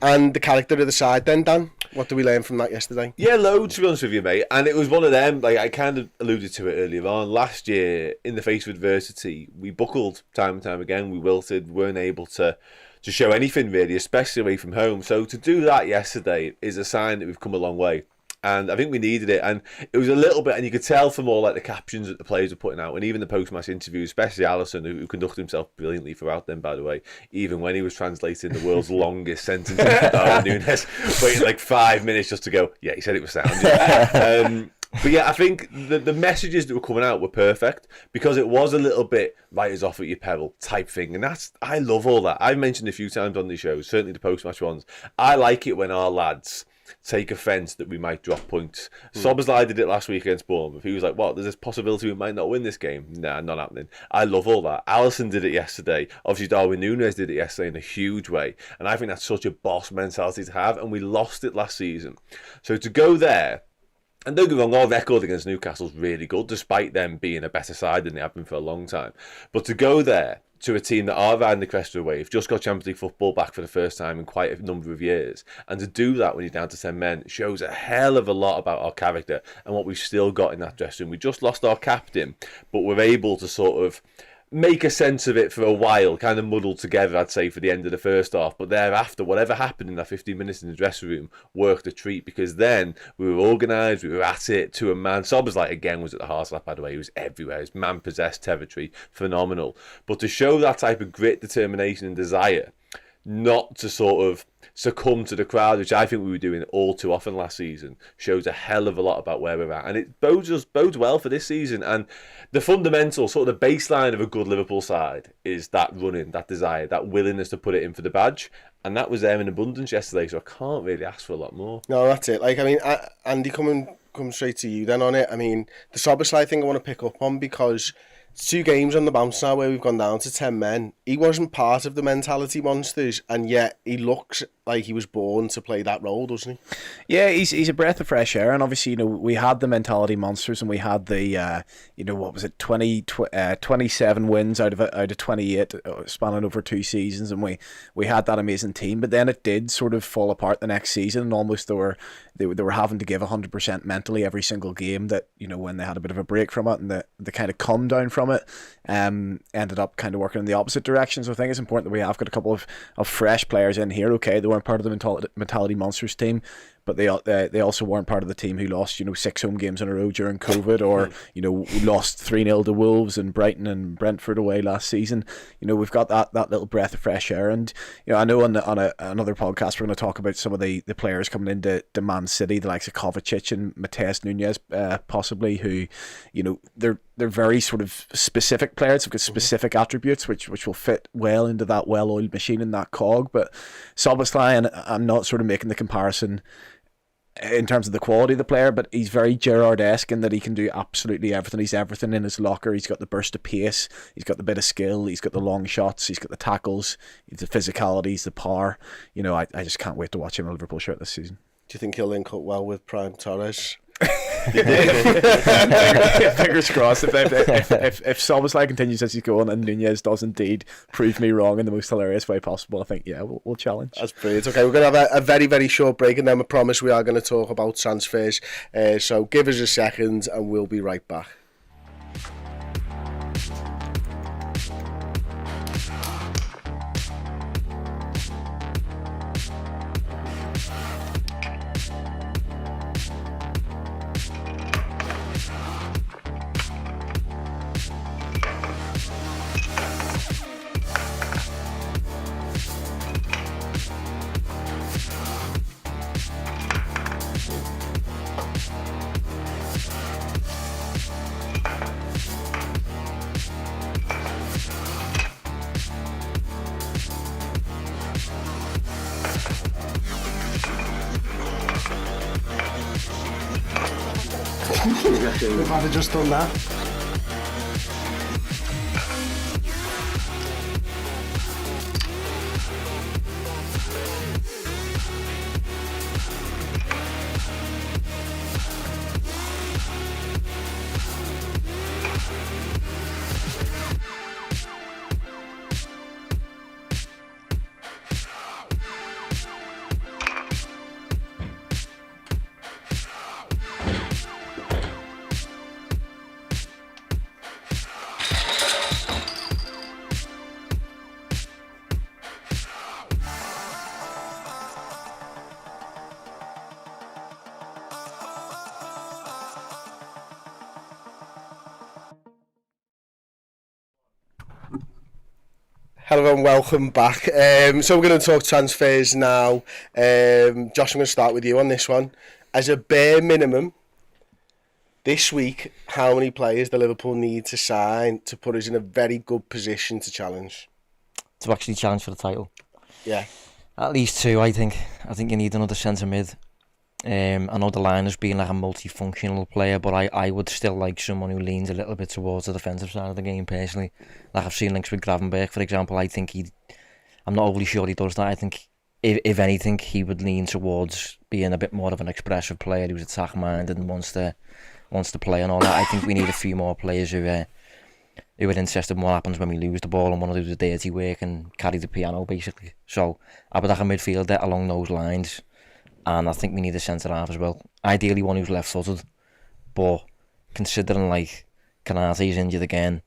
And the character of the side then, Dan? What did we learn from that yesterday? Yeah, loads, to be honest with you, mate. And it was one of them, like I kind of alluded to it earlier on. Last year, in the face of adversity, we buckled time and time again. We wilted, weren't able to show anything really, especially away from home. So to do that yesterday is a sign that we've come a long way. And I think we needed it. And it was a little bit, and you could tell from all like the captions that the players were putting out, and even the post-match interviews, especially Alisson, who conducted himself brilliantly throughout them, by the way, even when he was translating the world's longest sentence into Darwin Nunez, waiting like 5 minutes just to go, yeah, he said it was sound. Yeah. But yeah, I think the messages that were coming out were perfect, because it was a little bit writers off at your peril type thing. And I love all that. I've mentioned a few times on these shows, certainly the post-match ones. I like it when our lads take offence that we might drop points. Szoboszlai did it last week against Bournemouth. He was like, what, there's this possibility we might not win this game? Nah, not happening. I love all that. Alisson did it yesterday. Obviously, Darwin Nunez did it yesterday in a huge way. And I think that's such a boss mentality to have, and we lost it last season. So to go there, and don't get me wrong, our record against Newcastle's really good, despite them being a better side than they have been for a long time. But to go there to a team that are riding the crest of the wave, just got Champions League football back for the first time in quite a number of years, and to do that when you're down to 10 men shows a hell of a lot about our character and what we've still got in that dressing room. We just lost our captain, but we're able to sort of make a sense of it for a while, kind of muddled together, I'd say, for the end of the first half. But thereafter, whatever happened in that 15 minutes in the dressing room worked a treat, because then we were organised, we were at it to a man. Szoboszlai, again, was at the heart of that, by the way. He was everywhere. His man-possessed territory, phenomenal. But to show that type of grit, determination and desire, not to sort of succumb to the crowd, which I think we were doing all too often last season, shows a hell of a lot about where we're at, and it bodes well for this season. And the fundamental, sort of the baseline of a good Liverpool side is that running, that desire, that willingness to put it in for the badge, and that was there in abundance yesterday, so I can't really ask for a lot more. No, that's it. Like, I mean, Andy, come straight to you then on it. I mean, the Szoboszlai thing I want to pick up on, because it's 2 games on the bounce now where we've gone down to 10 men. He wasn't part of the mentality monsters, and yet he looks like he was born to play that role, doesn't he? Yeah, he's a breath of fresh air, and obviously, we had the mentality monsters, and we had the, what was it, 27 wins out of 28, spanning over 2 seasons, and we had that amazing team. But then it did sort of fall apart the next season, and almost they were having to give 100% mentally every single game. That when they had a bit of a break from it, and the kind of come down from it, ended up kind of working in the opposite direction. So I think it's important that we have got a couple of fresh players in here. Okay, they weren't part of the mentality monsters team, but they also weren't part of the team who lost 6 home games in a row during COVID, or lost 3-0 to Wolves and Brighton and Brentford away last season. We've got that little breath of fresh air, and I know on another podcast we're going to talk about some of the players coming into Man City, the likes of Kovacic and Matheus Nunez, possibly, who they're very sort of specific players. They've got specific attributes which will fit well into that well-oiled machine and that cog. But Szoboszlai, and I'm not sort of making the comparison in terms of the quality of the player, but he's very Gerrard-esque in that he can do absolutely everything. He's everything in his locker. He's got the burst of pace, he's got the bit of skill, he's got the long shots, he's got the tackles, he's the physicality, he's the power. I just can't wait to watch him in a Liverpool shirt this season. Do you think he'll link up well with Prime Torres? Fingers crossed. If Szoboszlai continues as he's going and Nunez does indeed prove me wrong in the most hilarious way possible, I think we'll challenge. That's brilliant. Okay, we're going to have a very, very short break, and then we promise we are going to talk about transfers, so give us a second and we'll be right back. We've had just done that. Hello and welcome back. So we're going to talk transfers now. Josh, I'm going to start with you on this one. As a bare minimum, this week, how many players do Liverpool need to sign to put us in a very good position to challenge? To actually challenge for the title? Yeah. At least 2, I think. I think you need another centre mid. I know the line has been like a multifunctional player, but I would still like someone who leans a little bit towards the defensive side of the game, personally. Like I've seen links with Gravenberch, for example. I think I'm not overly sure he does that. I think, if anything, he would lean towards being a bit more of an expressive player who's attack-minded and wants to play and all that. I think we need a few more players who are interested in what happens when we lose the ball and want to do the dirty work and carry the piano, basically. So I would have a midfielder along those lines. And I think we need a centre-half as well. Ideally one who's left-footed. But considering like Konaté's injured again,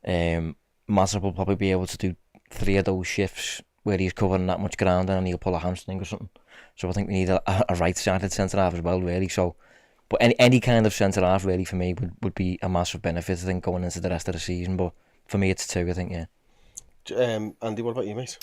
Matip will probably be able to do 3 of those shifts where he's covering that much ground and he'll pull a hamstring or something. So I think we need a right-sided centre-half as well, really. So, but any kind of centre-half really for me would be a massive benefit, I think, going into the rest of the season. But for me it's 2, I think, yeah. Andy, what about you, mate?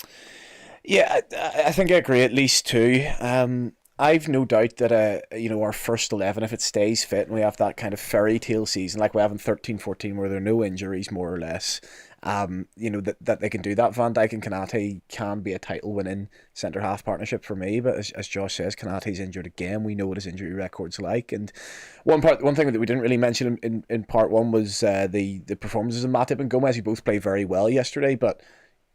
Yeah, I think I agree, at least 2. I've no doubt that our first 11, if it stays fit and we have that kind of fairy tale season like we have in 13-14 where there are no injuries more or less, that they can do that. Van Dijk and Konaté can be a title winning centre half partnership for me, but as Josh says, Konaté's injured again. We know what his injury record's like, and one thing that we didn't really mention in part 1 was the performances of Matip and Gomez, who both played very well yesterday, but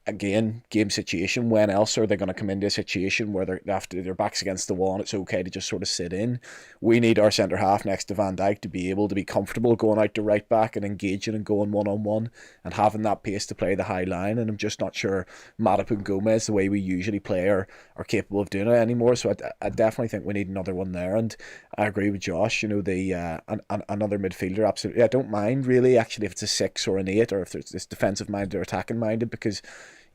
again, game situation. When else are they going to come into a situation where their backs against the wall and it's okay to just sort of sit in? We need our centre half next to Van Dijk to be able to be comfortable going out to right back and engaging and going 1-on-1 and having that pace to play the high line. And I'm just not sure Matip and Gomez, the way we usually play, are capable of doing it anymore. So I definitely think we need another one there. And I agree with Josh. Another midfielder, absolutely. I don't mind really actually if it's a 6 or an 8 or if it's defensive minded or attacking minded, because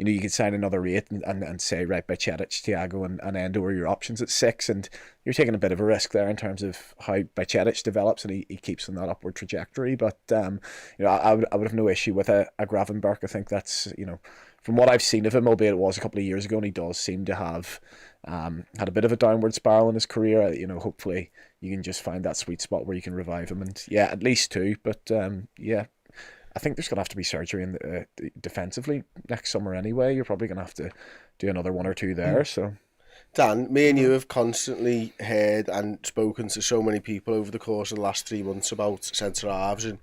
you know, you could sign another 8 and say, right, Bajcetic, Thiago and Endo are your options at 6, and you're taking a bit of a risk there in terms of how Bajcetic develops, and he keeps on that upward trajectory. But you know, I would have no issue with a Gravenberch. I think that's, you know, from what I've seen of him, albeit it was a couple of years ago, and he does seem to have had a bit of a downward spiral in his career. You know, hopefully you can just find that sweet spot where you can revive him, and yeah, at least 2. But yeah, I think there's going to have to be surgery in defensively next summer anyway. You're probably going to have to do another 1 or 2 there. So, Dan, me and you have constantly heard and spoken to so many people over the course of the last 3 months about centre-halves, and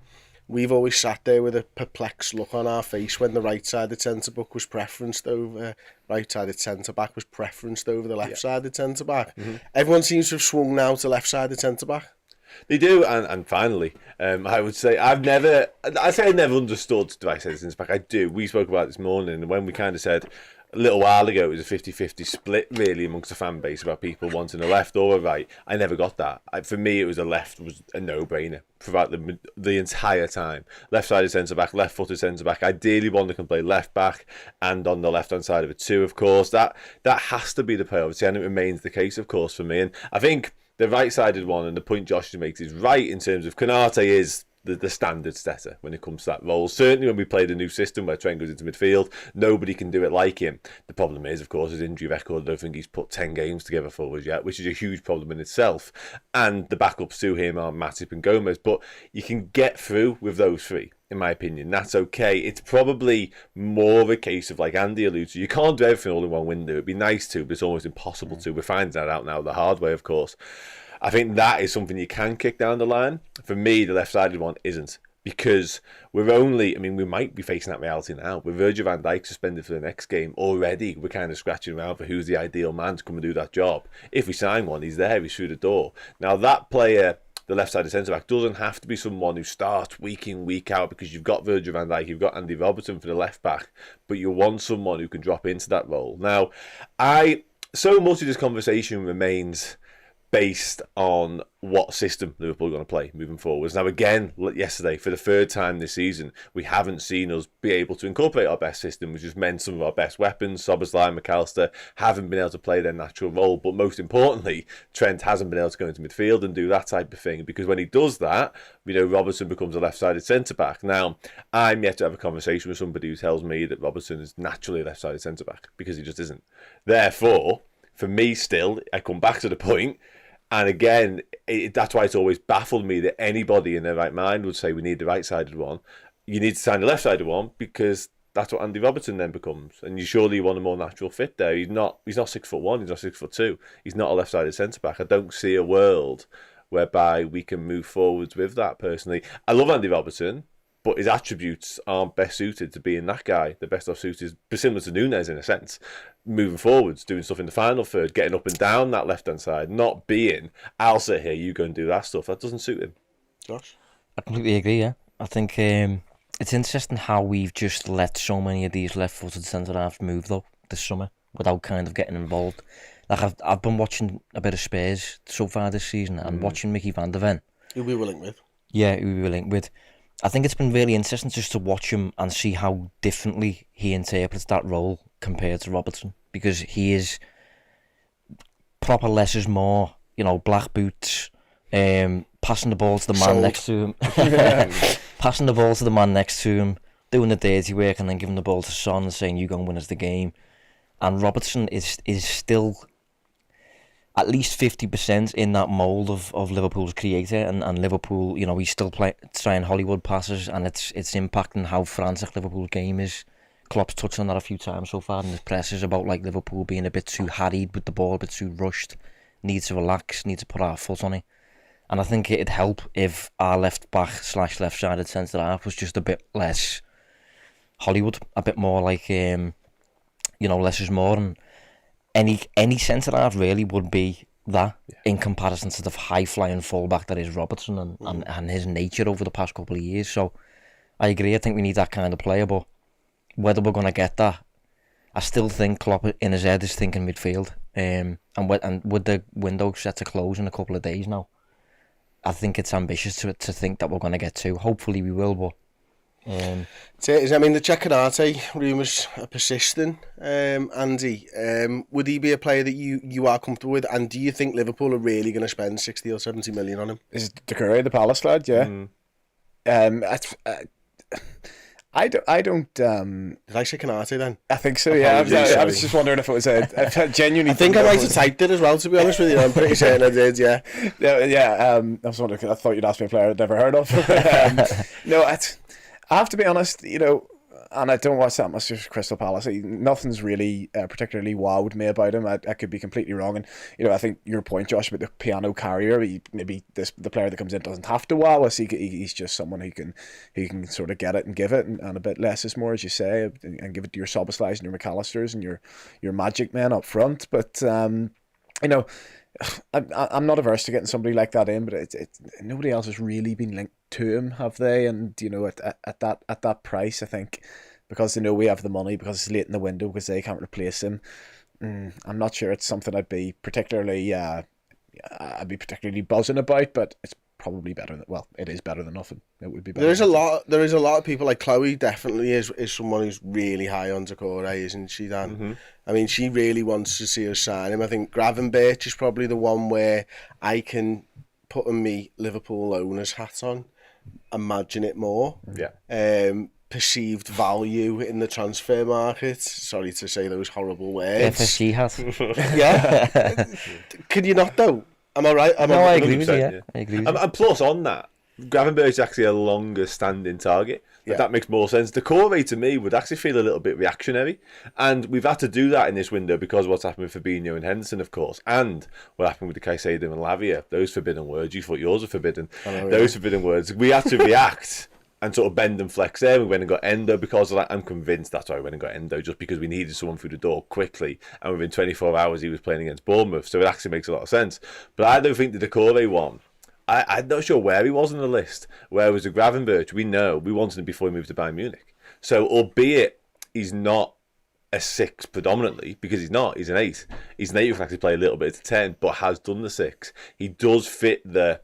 we've always sat there with a perplexed look on our face when the right-sided centre-back was preferenced over right-sided centre-back was preferenced over the left-sided centre-back. Everyone seems to have swung now to left-sided centre-back. They do, and finally, I would say I never understood right-sided centre-back. I do. We spoke about it this morning, and when we kind of said a little while ago it was a 50-50 split really amongst the fan base about people wanting a left or a right, I never got that. For me, it was a left was a no-brainer throughout the entire time. Left-sided centre-back, left-footed centre-back. Ideally, one that can play left-back and on the left-hand side of it too, of course. That has to be the priority, and it remains the case, of course, for me. And I think the right-sided one, and the point Josh makes is right in terms of Konate is the standard setter when it comes to that role. Certainly when we play the new system where Trent goes into midfield, nobody can do it like him. The problem is, of course, his injury record. I don't think he's put 10 games together for us yet, which is a huge problem in itself. And the backups to him are Matip and Gomez. But you can get through with those 3, in my opinion. That's okay. It's probably more of a case of, like Andy alluded to, you can't do everything all in one window. It'd be nice to, but it's almost impossible to. We're finding that out now the hard way, of course. I think that is something you can kick down the line. For me, the left-sided one isn't. Because we might be facing that reality now. With Virgil Van Dijk suspended for the next game already, we're kind of scratching around for who's the ideal man to come and do that job. If we sign one, he's there, he's through the door. Now, that player, the left-sided centre-back, doesn't have to be someone who starts week in, week out, because you've got Virgil van Dijk, you've got Andy Robertson for the left-back, but you want someone who can drop into that role. Now, so much of this conversation remains based on what system Liverpool are going to play moving forwards. Now, again, yesterday, for the 3rd time this season, we haven't seen us be able to incorporate our best system, which has meant some of our best weapons, Szoboszlai and McAllister, haven't been able to play their natural role. But most importantly, Trent hasn't been able to go into midfield and do that type of thing, because when he does that, we know Robertson becomes a left-sided centre-back. Now, I'm yet to have a conversation with somebody who tells me that Robertson is naturally a left-sided centre-back, because he just isn't. Therefore, for me still, I come back to the point, and again, that's why it's always baffled me that anybody in their right mind would say we need the right-sided one. You need to sign the left-sided one, because that's what Andy Robertson then becomes. And you surely want a more natural fit there. He's not 6'1", he's not 6'2". He's not a left-sided centre-back. I don't see a world whereby we can move forwards with that, personally. I love Andy Robertson, but his attributes aren't best suited to being that guy. The best off suited is similar to Nunez in a sense. Moving forwards, doing stuff in the final third, getting up and down that left-hand side, not being, I'll sit here, you go and do that stuff. That doesn't suit him. Josh? I completely agree, yeah. I think it's interesting how we've just let so many of these left-footed centre-halves move, though, this summer, without kind of getting involved. Like, I've been watching a bit of Spurs so far this season, and watching Mickey van der Ven. Who we were linked with. Yeah, who we were linked with. I think it's been really interesting just to watch him and see how differently he interprets that role compared to Robertson, because he is proper less is more, you know, black boots, passing the ball to the man next to him, passing the ball to the man next to him, doing the dirty work, and then giving the ball to Son and saying, you go and win us the game. And Robertson is still at least 50% in that mould of Liverpool's creator, and Liverpool, you know, he's still trying Hollywood passes, and it's impacting how frantic Liverpool's game is. Klopp's touched on that a few times so far in his presses about like Liverpool being a bit too harried with the ball, a bit too rushed, needs to relax, needs to put our foot on it. And I think it'd help if our left back / left-sided centre half was just a bit less Hollywood, a bit more like you know, less is more, and any centre half really would be that, in comparison to the high flying fullback that is Robertson and his nature over the past couple of years. So I agree, I think we need that kind of player, but whether we're going to get that, I still think Klopp in his head is thinking midfield, and with the window set to close in a couple of days now, I think it's ambitious to think that we're going to get 2. Hopefully we will, but I mean, the Cecchinate rumours are persisting. Andy, would he be a player that you are comfortable with? And do you think Liverpool are really going to spend 60 or 70 million on him? Is Doucouré the Palace lad? Yeah. I don't. Did I say Canate then? I think so. Yeah, I was just wondering if it was I genuinely. I think I might have typed it as well. To be honest with you, I'm pretty certain I did. Yeah. Yeah. I was wondering. I thought you'd ask me a player I'd never heard of. No, I have to be honest. And I don't watch that much of Crystal Palace. Nothing's really particularly wowed me about him. I could be completely wrong. And, I think your point, Josh, about the piano carrier, maybe the player that comes in doesn't have to wow us. He's just someone who can sort of get it and give it, and a bit less is more, as you say, and give it to your Soboslais and your McAllisters and your magic men up front. But, I'm not averse to getting somebody like that in, but nobody else has really been linked to him, have they? And at that price, I think, because they know we have the money, because it's late in the window, because they can't replace him. I'm not sure it's something I'd be particularly buzzing about, but it's probably better than, well, it is better than nothing. It would be better. There is a lot of people, like Chloe definitely is someone who's really high on Doucouré, isn't she, Dan? Mm-hmm. I mean, she really wants to see us sign him. I think Gravenberch is probably the one where I can put me Liverpool owner's hat on, imagine it more. Yeah. Perceived value in the transfer market. Sorry to say those horrible words. FSG hat. Yeah. Could you not though? Am I right? I agree with you. Yeah. I agree with you. And plus on that, Gravenberch is actually a longer standing target. Yeah. That makes more sense. Doucouré to me would actually feel a little bit reactionary, and we've had to do that in this window because of what's happened with Fabinho and Henderson, of course, and what happened with the Caicedo and Lavia. Those forbidden words. You thought yours were forbidden. Those forbidden words. We had to react and sort of bend and flex there. We went and got Endo because of that. I'm convinced that's why we went and got Endo, just because we needed someone through the door quickly, and within 24 hours he was playing against Bournemouth, so it actually makes a lot of sense. But I don't think the Doucouré one, I'm not sure where he was on the list. Whereas the Gravenberch, we know we wanted him before he moved to Bayern Munich. So albeit he's not a 6 predominantly, because he's not, he's an 8. He's an 8 who can actually play a little bit at 10, but has done the 6. He does fit the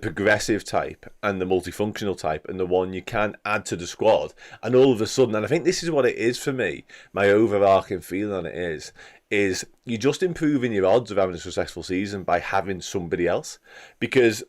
progressive type and the multifunctional type, and the one you can add to the squad. And all of a sudden, and I think this is what it is for me, my overarching feeling on it is you're just improving your odds of having a successful season by having somebody else. Because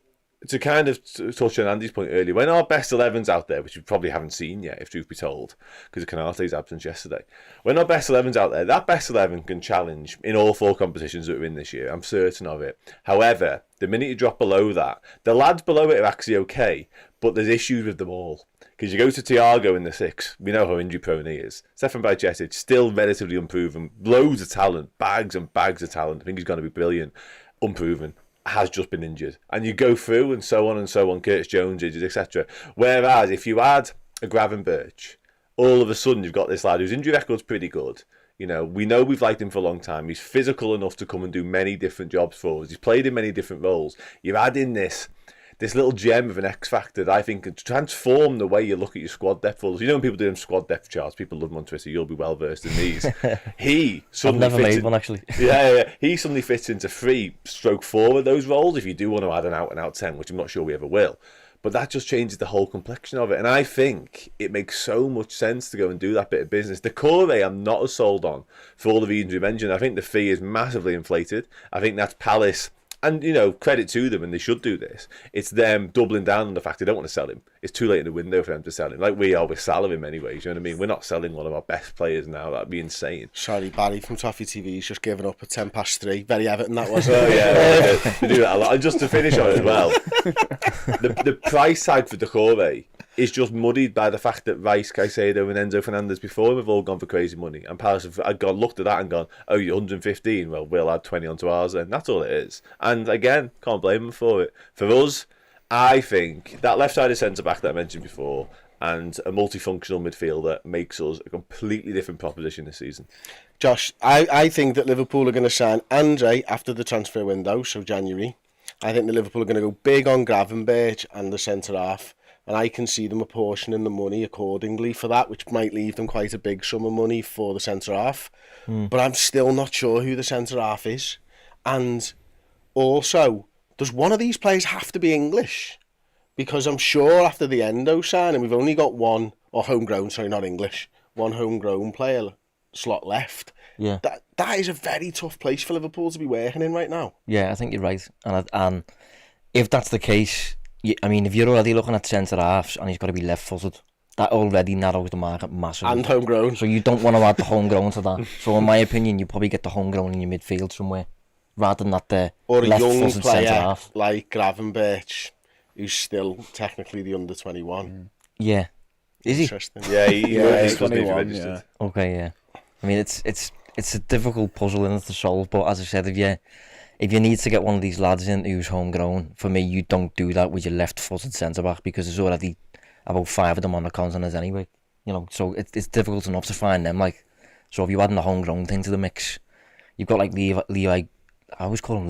to kind of touch on Andy's point earlier, when our best 11's out there, which we probably haven't seen yet, if truth be told, because of Canate's absence yesterday, when our best 11's out there, that best 11 can challenge in all 4 competitions that we're in this year. I'm certain of it. However, the minute you drop below that, the lads below it are actually okay, but there's issues with them all. Because you go to Thiago in the 6, we know how injury prone he is. Stefan Bajcetic, still relatively unproven, loads of talent, bags and bags of talent. I think he's going to be brilliant. Unproven. Has just been injured, and you go through and so on, Curtis Jones injured, etc. Whereas if you add a Gravenberch, all of a sudden you've got this lad whose injury record's pretty good. We know we've liked him for a long time. He's physical enough to come and do many different jobs for us. He's played in many different roles. You add in this little gem of an X factor that I think can transform the way you look at your squad depth. When people do them squad depth charts, people love them on Twitter. You'll be well versed in these. He suddenly I've never made one actually. Yeah. He suddenly fits into 3/4 of those roles. If you do want to add an out and out 10, which I'm not sure we ever will, but that just changes the whole complexion of it. And I think it makes so much sense to go and do that bit of business. Doucouré, I'm not as sold on for all the reasons we mentioned. I think the fee is massively inflated. I think that's Palace. And, credit to them, and they should do this. It's them doubling down on the fact they don't want to sell him. It's too late in the window for them to sell him. Like we are with Salah in many ways, you know what I mean? We're not selling one of our best players now. That'd be insane. Sorry, Barry from Toffee TV, he's just given up at 3:10. Very Everton, that was. Oh, yeah. They do that a lot. And just to finish on it as well, the price tag for Doucouré is just muddied by the fact that Rice, Caicedo and Enzo Fernandez before him have all gone for crazy money. And Palace have looked at that and gone, oh, you're 115? Well, we'll add 20 onto ours then. That's all it is. And again, can't blame them for it. For us, I think that left-sided centre-back that I mentioned before and a multifunctional midfielder makes us a completely different proposition this season. Josh, I think that Liverpool are going to sign Andre after the transfer window, so January. I think that Liverpool are going to go big on Gravenberch and the centre-half. And I can see them apportioning the money accordingly for that, which might leave them quite a big sum of money for the centre-half. But I'm still not sure who the centre-half is. And also, does one of these players have to be English? Because I'm sure after the Endo signing, we've only got one or homegrown, sorry, not English, one homegrown player slot left. Yeah. That is a very tough place for Liverpool to be working in right now. Yeah, I think you're right. And if that's the case, I mean, if you're already looking at centre halves and he's got to be left-footed, that already narrows the market massively. And homegrown. So you don't want to add the homegrown to that. So in my opinion, you probably get the homegrown in your midfield somewhere, rather than that the Or a young left-footed centre player half. like Gravenberch, who's still technically the under-21. Yeah. Is he? Interesting. Yeah, he's 21, registered. yeah. Okay, yeah. I mean, it's a difficult puzzle in it to solve, but as I said, if you need to get one of these lads in who's homegrown, for me, you don't do that with your left-footed centre-back, because there's already about 5 of them on the continent anyway. You know, so it's difficult enough to find them. Like, so if you're adding the homegrown thing to the mix, you've got like Levi, I always call him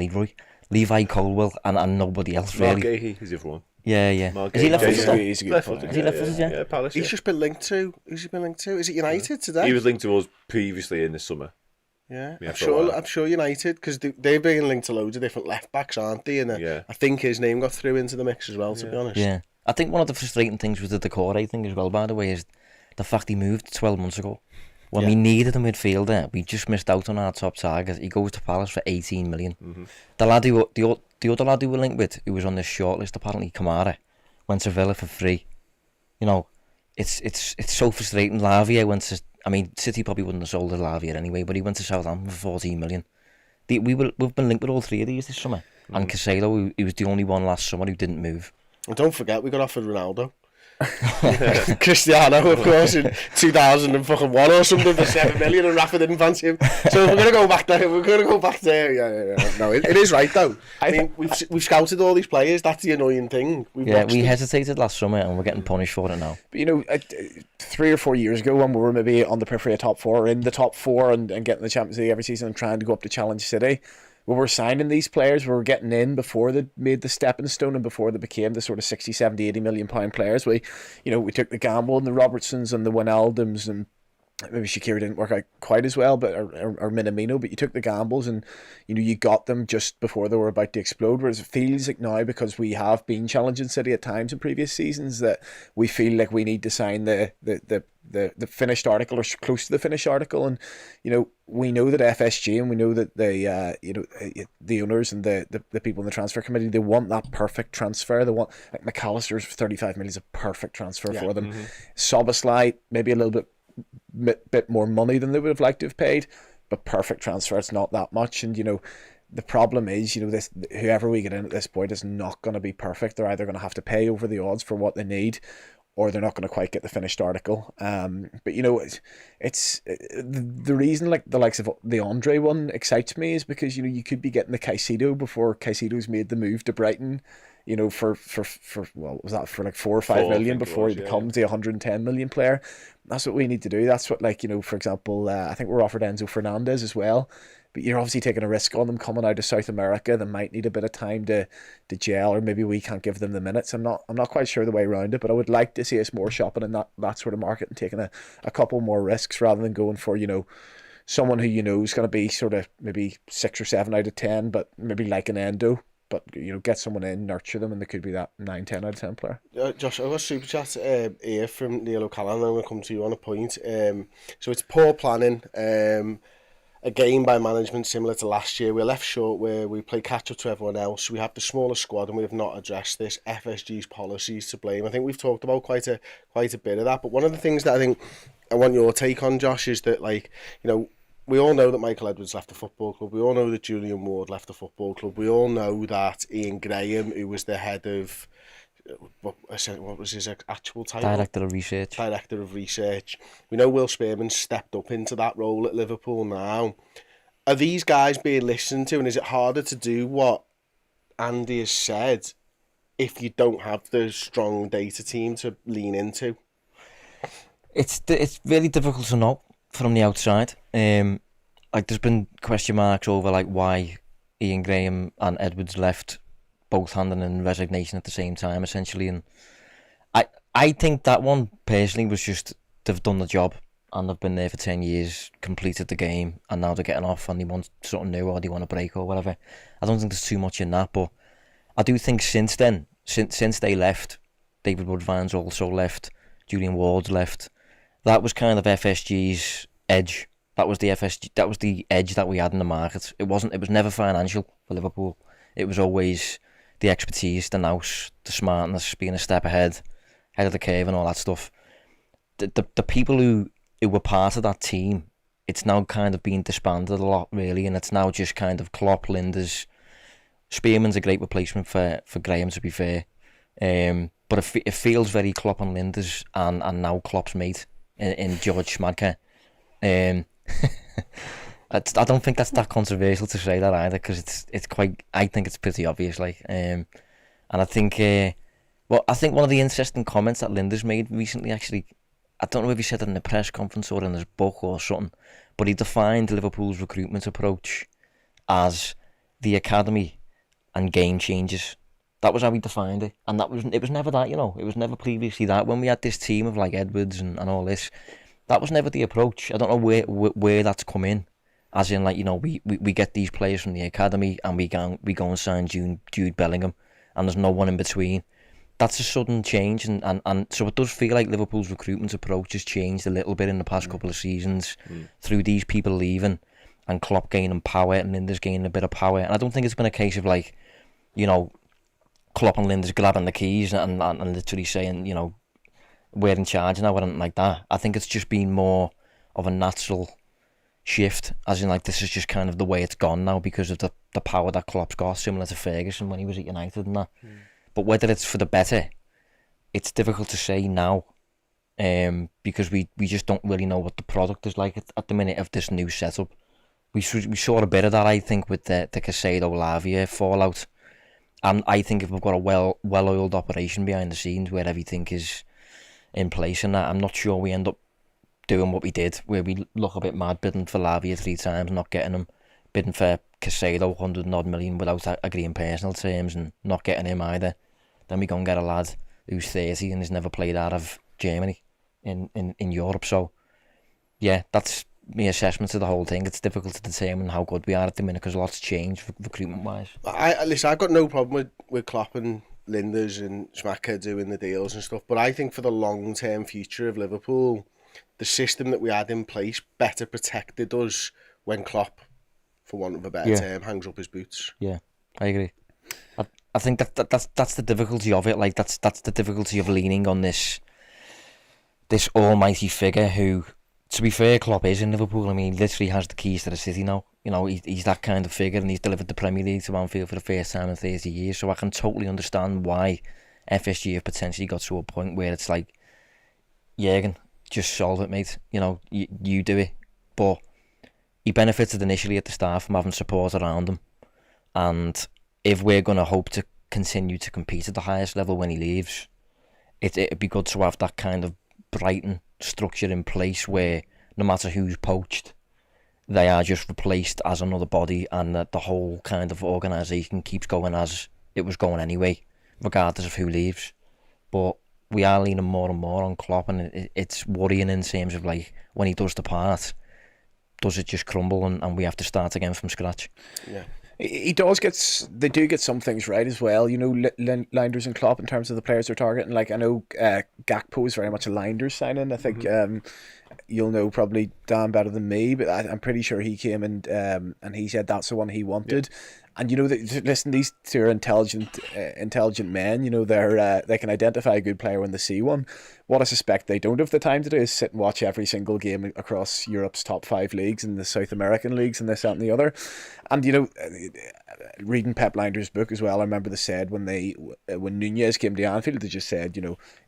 Levi Colwell, and nobody else really. Mark Gahey is the other one. Yeah. Mark Is he Gahey. left-footed? He's a good Left-footed, player. Is he left-footed, yeah? Yeah, Palace. He's just been linked to. Who's he been linked to? Is it United today? He was linked to us previously in the summer. Yeah, Yeah, I'm for a while. sure United, because they've been linked to loads of different left backs, aren't they? And Yeah. I think his name got through into the mix as well. To be honest. Yeah. I think one of the frustrating things with the Decore thing as well, by the way, is the fact he moved 12 months ago. When we needed a midfielder, we just missed out on our top target. He goes to Palace for 18 million. Mm-hmm. The lad the other lad who we were linked with, who was on this shortlist, apparently Kamara, went to Villa for free. You know, it's so frustrating. Lavia went to, I mean, City probably wouldn't have sold Lavia anyway, but he went to Southampton for 14 million. We've been linked with all 3 of these this summer. And Casado, he was the only one last summer who didn't move. And don't forget, we got offered Ronaldo. Cristiano, of course, in 2001 or something for 7 million, and Rafa didn't fancy him. So if we're gonna go back there. Yeah. No, it is right though. I mean, we've scouted all these players. That's the annoying thing. We hesitated last summer, and we're getting punished for it now. But you know, 3 or 4 years ago, when we were maybe on the periphery of top 4, or in the top 4, and getting the Champions League every season and trying to go up to Challenge City, we were signing these players, we were getting in before they made the stepping stone and before they became the sort of 60, 70, 80 million pound players. We took the gamble on the Robertsons and the Wijnaldums, and maybe Shaqiri didn't work out quite as well, but or Minamino, but you took the gambles and you got them just before they were about to explode. Whereas it feels like now, because we have been challenging City at times in previous seasons, that we feel like we need to sign the finished article or close to the finished article. And we know that FSG, and we know that the owners and the people in the transfer committee, they want that perfect transfer. They want, like, McAllister's 35 million is a perfect transfer for them. Szoboszlai, maybe a little bit more money than they would have liked to have paid, but perfect transfer. It's not that much. And the problem is, this, whoever we get in at this point is not going to be perfect. They're either going to have to pay over the odds for what they need, or they're not going to quite get the finished article. But it's the reason, like the likes of the Andre one excites me, is because you could be getting the Caicedo before Caicedo's made the move to Brighton. For what was that, for like 4 or 5 million before he becomes the 110 million player. That's what we need to do. That's what, for example, I think we're offered Enzo Fernandez as well. But you're obviously taking a risk on them coming out of South America. They might need a bit of time to gel, or maybe we can't give them the minutes. I'm not quite sure the way around it, but I would like to see us more shopping in that sort of market and taking a couple more risks, rather than going for someone who is going to be sort of maybe 6 or 7 out of 10, but maybe like an Endo. But get someone in, nurture them, and they could be that 9, 10 out of 10 player. Josh, I've got a super chat here from Neil O'Callaghan. I'm going to come to you on a point. So it's poor planning. A game by management similar to last year. We're left short where we play catch up to everyone else. We have the smaller squad, and we have not addressed this. FSG's policies to blame. I think we've talked about quite a bit of that. But one of the things that I think I want your take on, Josh, is that, we all know that Michael Edwards left the football club. We all know that Julian Ward left the football club. We all know that Ian Graham, who was the head of, what was his actual title? Director of Research. We know Will Spearman stepped up into that role at Liverpool now. Are these guys being listened to, and is it harder to do what Andy has said if you don't have the strong data team to lean into? It's really difficult to know from the outside. There's been question marks over why Ian Graham and Edwards left, both handing in resignation at the same time, essentially. And I think that one personally was just, they've done the job and they've been there for 10 years, completed the game, and now they're getting off and they want something new, or they want a break or whatever. I don't think there's too much in that, but I do think since then, since they left, David Woodvine's also left, Julian Ward's left. That was kind of FSG's edge. That was the edge that we had in the market. It was never financial for Liverpool. It was always the expertise, the nous, the smartness, being a step ahead of the curve and all that stuff. The people who were part of that team, it's now kind of been disbanded a lot, really, and it's now just kind of Klopp, Linders. Spearman's a great replacement for Graham, to be fair. But it feels very Klopp and Linders and now Klopp's mate in George Schmadtke. I don't think that's that controversial to say that either, because it's quite. I think it's pretty obvious, and I think I think one of the interesting comments that Linders made recently, actually, I don't know if he said it in a press conference or in his book or something, but he defined Liverpool's recruitment approach as the academy and game changers. That was how he defined it, and it was never that, it was never previously that. When we had this team of like Edwards and all this, that was never the approach. I don't know where that's come in, as in like, we get these players from the academy and we go and sign Jude Bellingham, and there's no one in between. That's a sudden change, and so it does feel like Liverpool's recruitment approach has changed a little bit in the past couple of seasons through these people leaving and Klopp gaining power and Linders gaining a bit of power. And I don't think it's been a case of like, Klopp and Linders grabbing the keys and literally saying, we're in charge now, or anything like that. I think it's just been more of a natural shift, as in like this is just kind of the way it's gone now because of the power that Klopp's got, similar to Ferguson when he was at United and that. But whether it's for the better, it's difficult to say now, because we just don't really know what the product is like at the minute of this new setup. We saw a bit of that, I think, with the Caicedo-Lavia fallout. And I think if we've got a well-oiled operation behind the scenes where everything is in place and that, I'm not sure we end up doing what we did, where we look a bit mad bidding for Lavia 3 times, not getting him, bidding for Caicedo 100 million without agreeing personal terms and not getting him either. Then we go and get a lad who's 30 and has never played out of Germany in Europe. So, yeah, that's my assessment of the whole thing. It's difficult to determine how good we are at the minute because lots changed recruitment-wise. Listen, I've got no problem with Klopp and Linders and Schmadtke doing the deals and stuff, but I think for the long-term future of Liverpool, the system that we had in place better protected us when Klopp, for want of a better term, hangs up his boots. Yeah, I agree. I think that's the difficulty of it. Like that's the difficulty of leaning on this almighty figure who, to be fair, Klopp is in Liverpool. I mean, he literally has the keys to the city now. He's that kind of figure, and he's delivered the Premier League to Anfield for the first time in 30 years. So I can totally understand why FSG have potentially got to a point where it's like, Jurgen, just solve it, mate. You do it. But he benefited initially at the start from having support around him. And if we're going to hope to continue to compete at the highest level when he leaves, it'd be good to have that kind of Brighton structure in place where no matter who's poached, they are just replaced as another body, and that the whole kind of organisation keeps going as it was going anyway, regardless of who leaves. But we are leaning more and more on Klopp, and it's worrying in terms of like when he does depart, does it just crumble and we have to start again from scratch? Yeah. They do get some things right as well, Linders and Klopp in terms of the players they're targeting. Like I know Gakpo is very much a Linders signing. I think you'll know probably Dan better than me, but I'm pretty sure he came and he said that's the one he wanted. Yeah. And listen, these two are intelligent men. They can identify a good player when they see one. What I suspect they don't have the time to do is sit and watch every single game across Europe's top 5 leagues and the South American leagues and this, that, and the other. And reading Pep Linders' book as well, I remember they said when Nunez came to Anfield, they just said,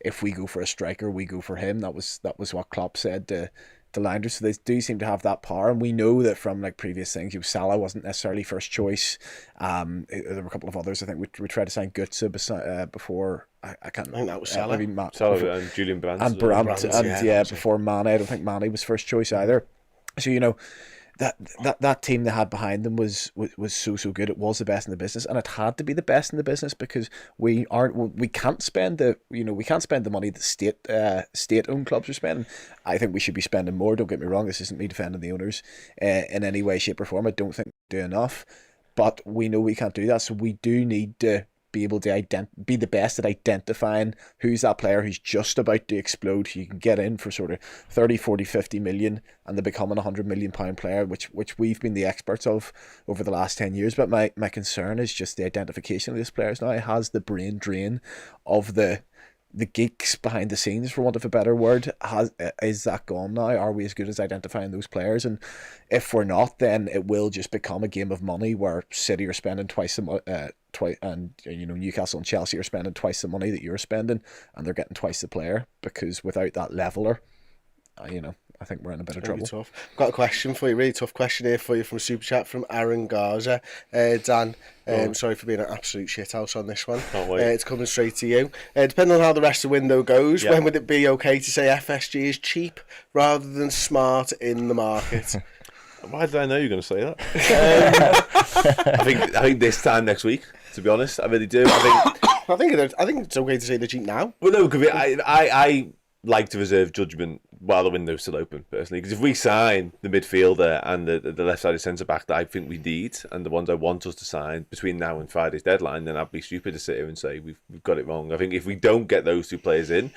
if we go for a striker, we go for him. That was what Klopp said to Linders. So they do seem to have that power, and we know that from like previous things. Salah wasn't necessarily first choice. There were a couple of others. I think we tried to sign Götze before. I can't. I think that was Salah. Salah and Julian Brandt. And before Mane. I don't think Mane was first choice either. So that team they had behind them was so good. It was the best in the business, and it had to be the best in the business because we can't spend the money that state-owned clubs are spending. I think we should be spending more. Don't get me wrong. This isn't me defending the owners in any way, shape, or form. I don't think we do enough, but we know we can't do that. So we do need to be able to be the best at identifying who's that player who's just about to explode, who you can get in for sort of 30, 40, 50 million and they're becoming £100 million player, which we've been the experts of over the last 10 years. But my concern is just the identification of these players now. It has the brain drain of the geeks behind the scenes, for want of a better word. Is that gone now? Are we as good as identifying those players? And if we're not, then it will just become a game of money where City are spending twice and Newcastle and Chelsea are spending twice the money that you're spending, and they're getting twice the player, because without that leveler, I think we're in a bit of trouble. Tough. Got a question for you, really tough question here for you from Super Chat from Aaron Garza. Dan, sorry for being an absolute shithouse on this one. It's coming straight to you. Depending on how the rest of the window goes, when would it be okay to say FSG is cheap rather than smart in the market? Why did I know you were going to say that? I think this time next week, to be honest. I really do. I think it's okay to say they're cheap now. Well, no, because I like to reserve judgment while the window's still open, personally, because if we sign the midfielder and the left-sided centre-back that I think we need, and the ones I want us to sign between now and Friday's deadline, then I'd be stupid to sit here and say we've got it wrong. I think if we don't get those two players in,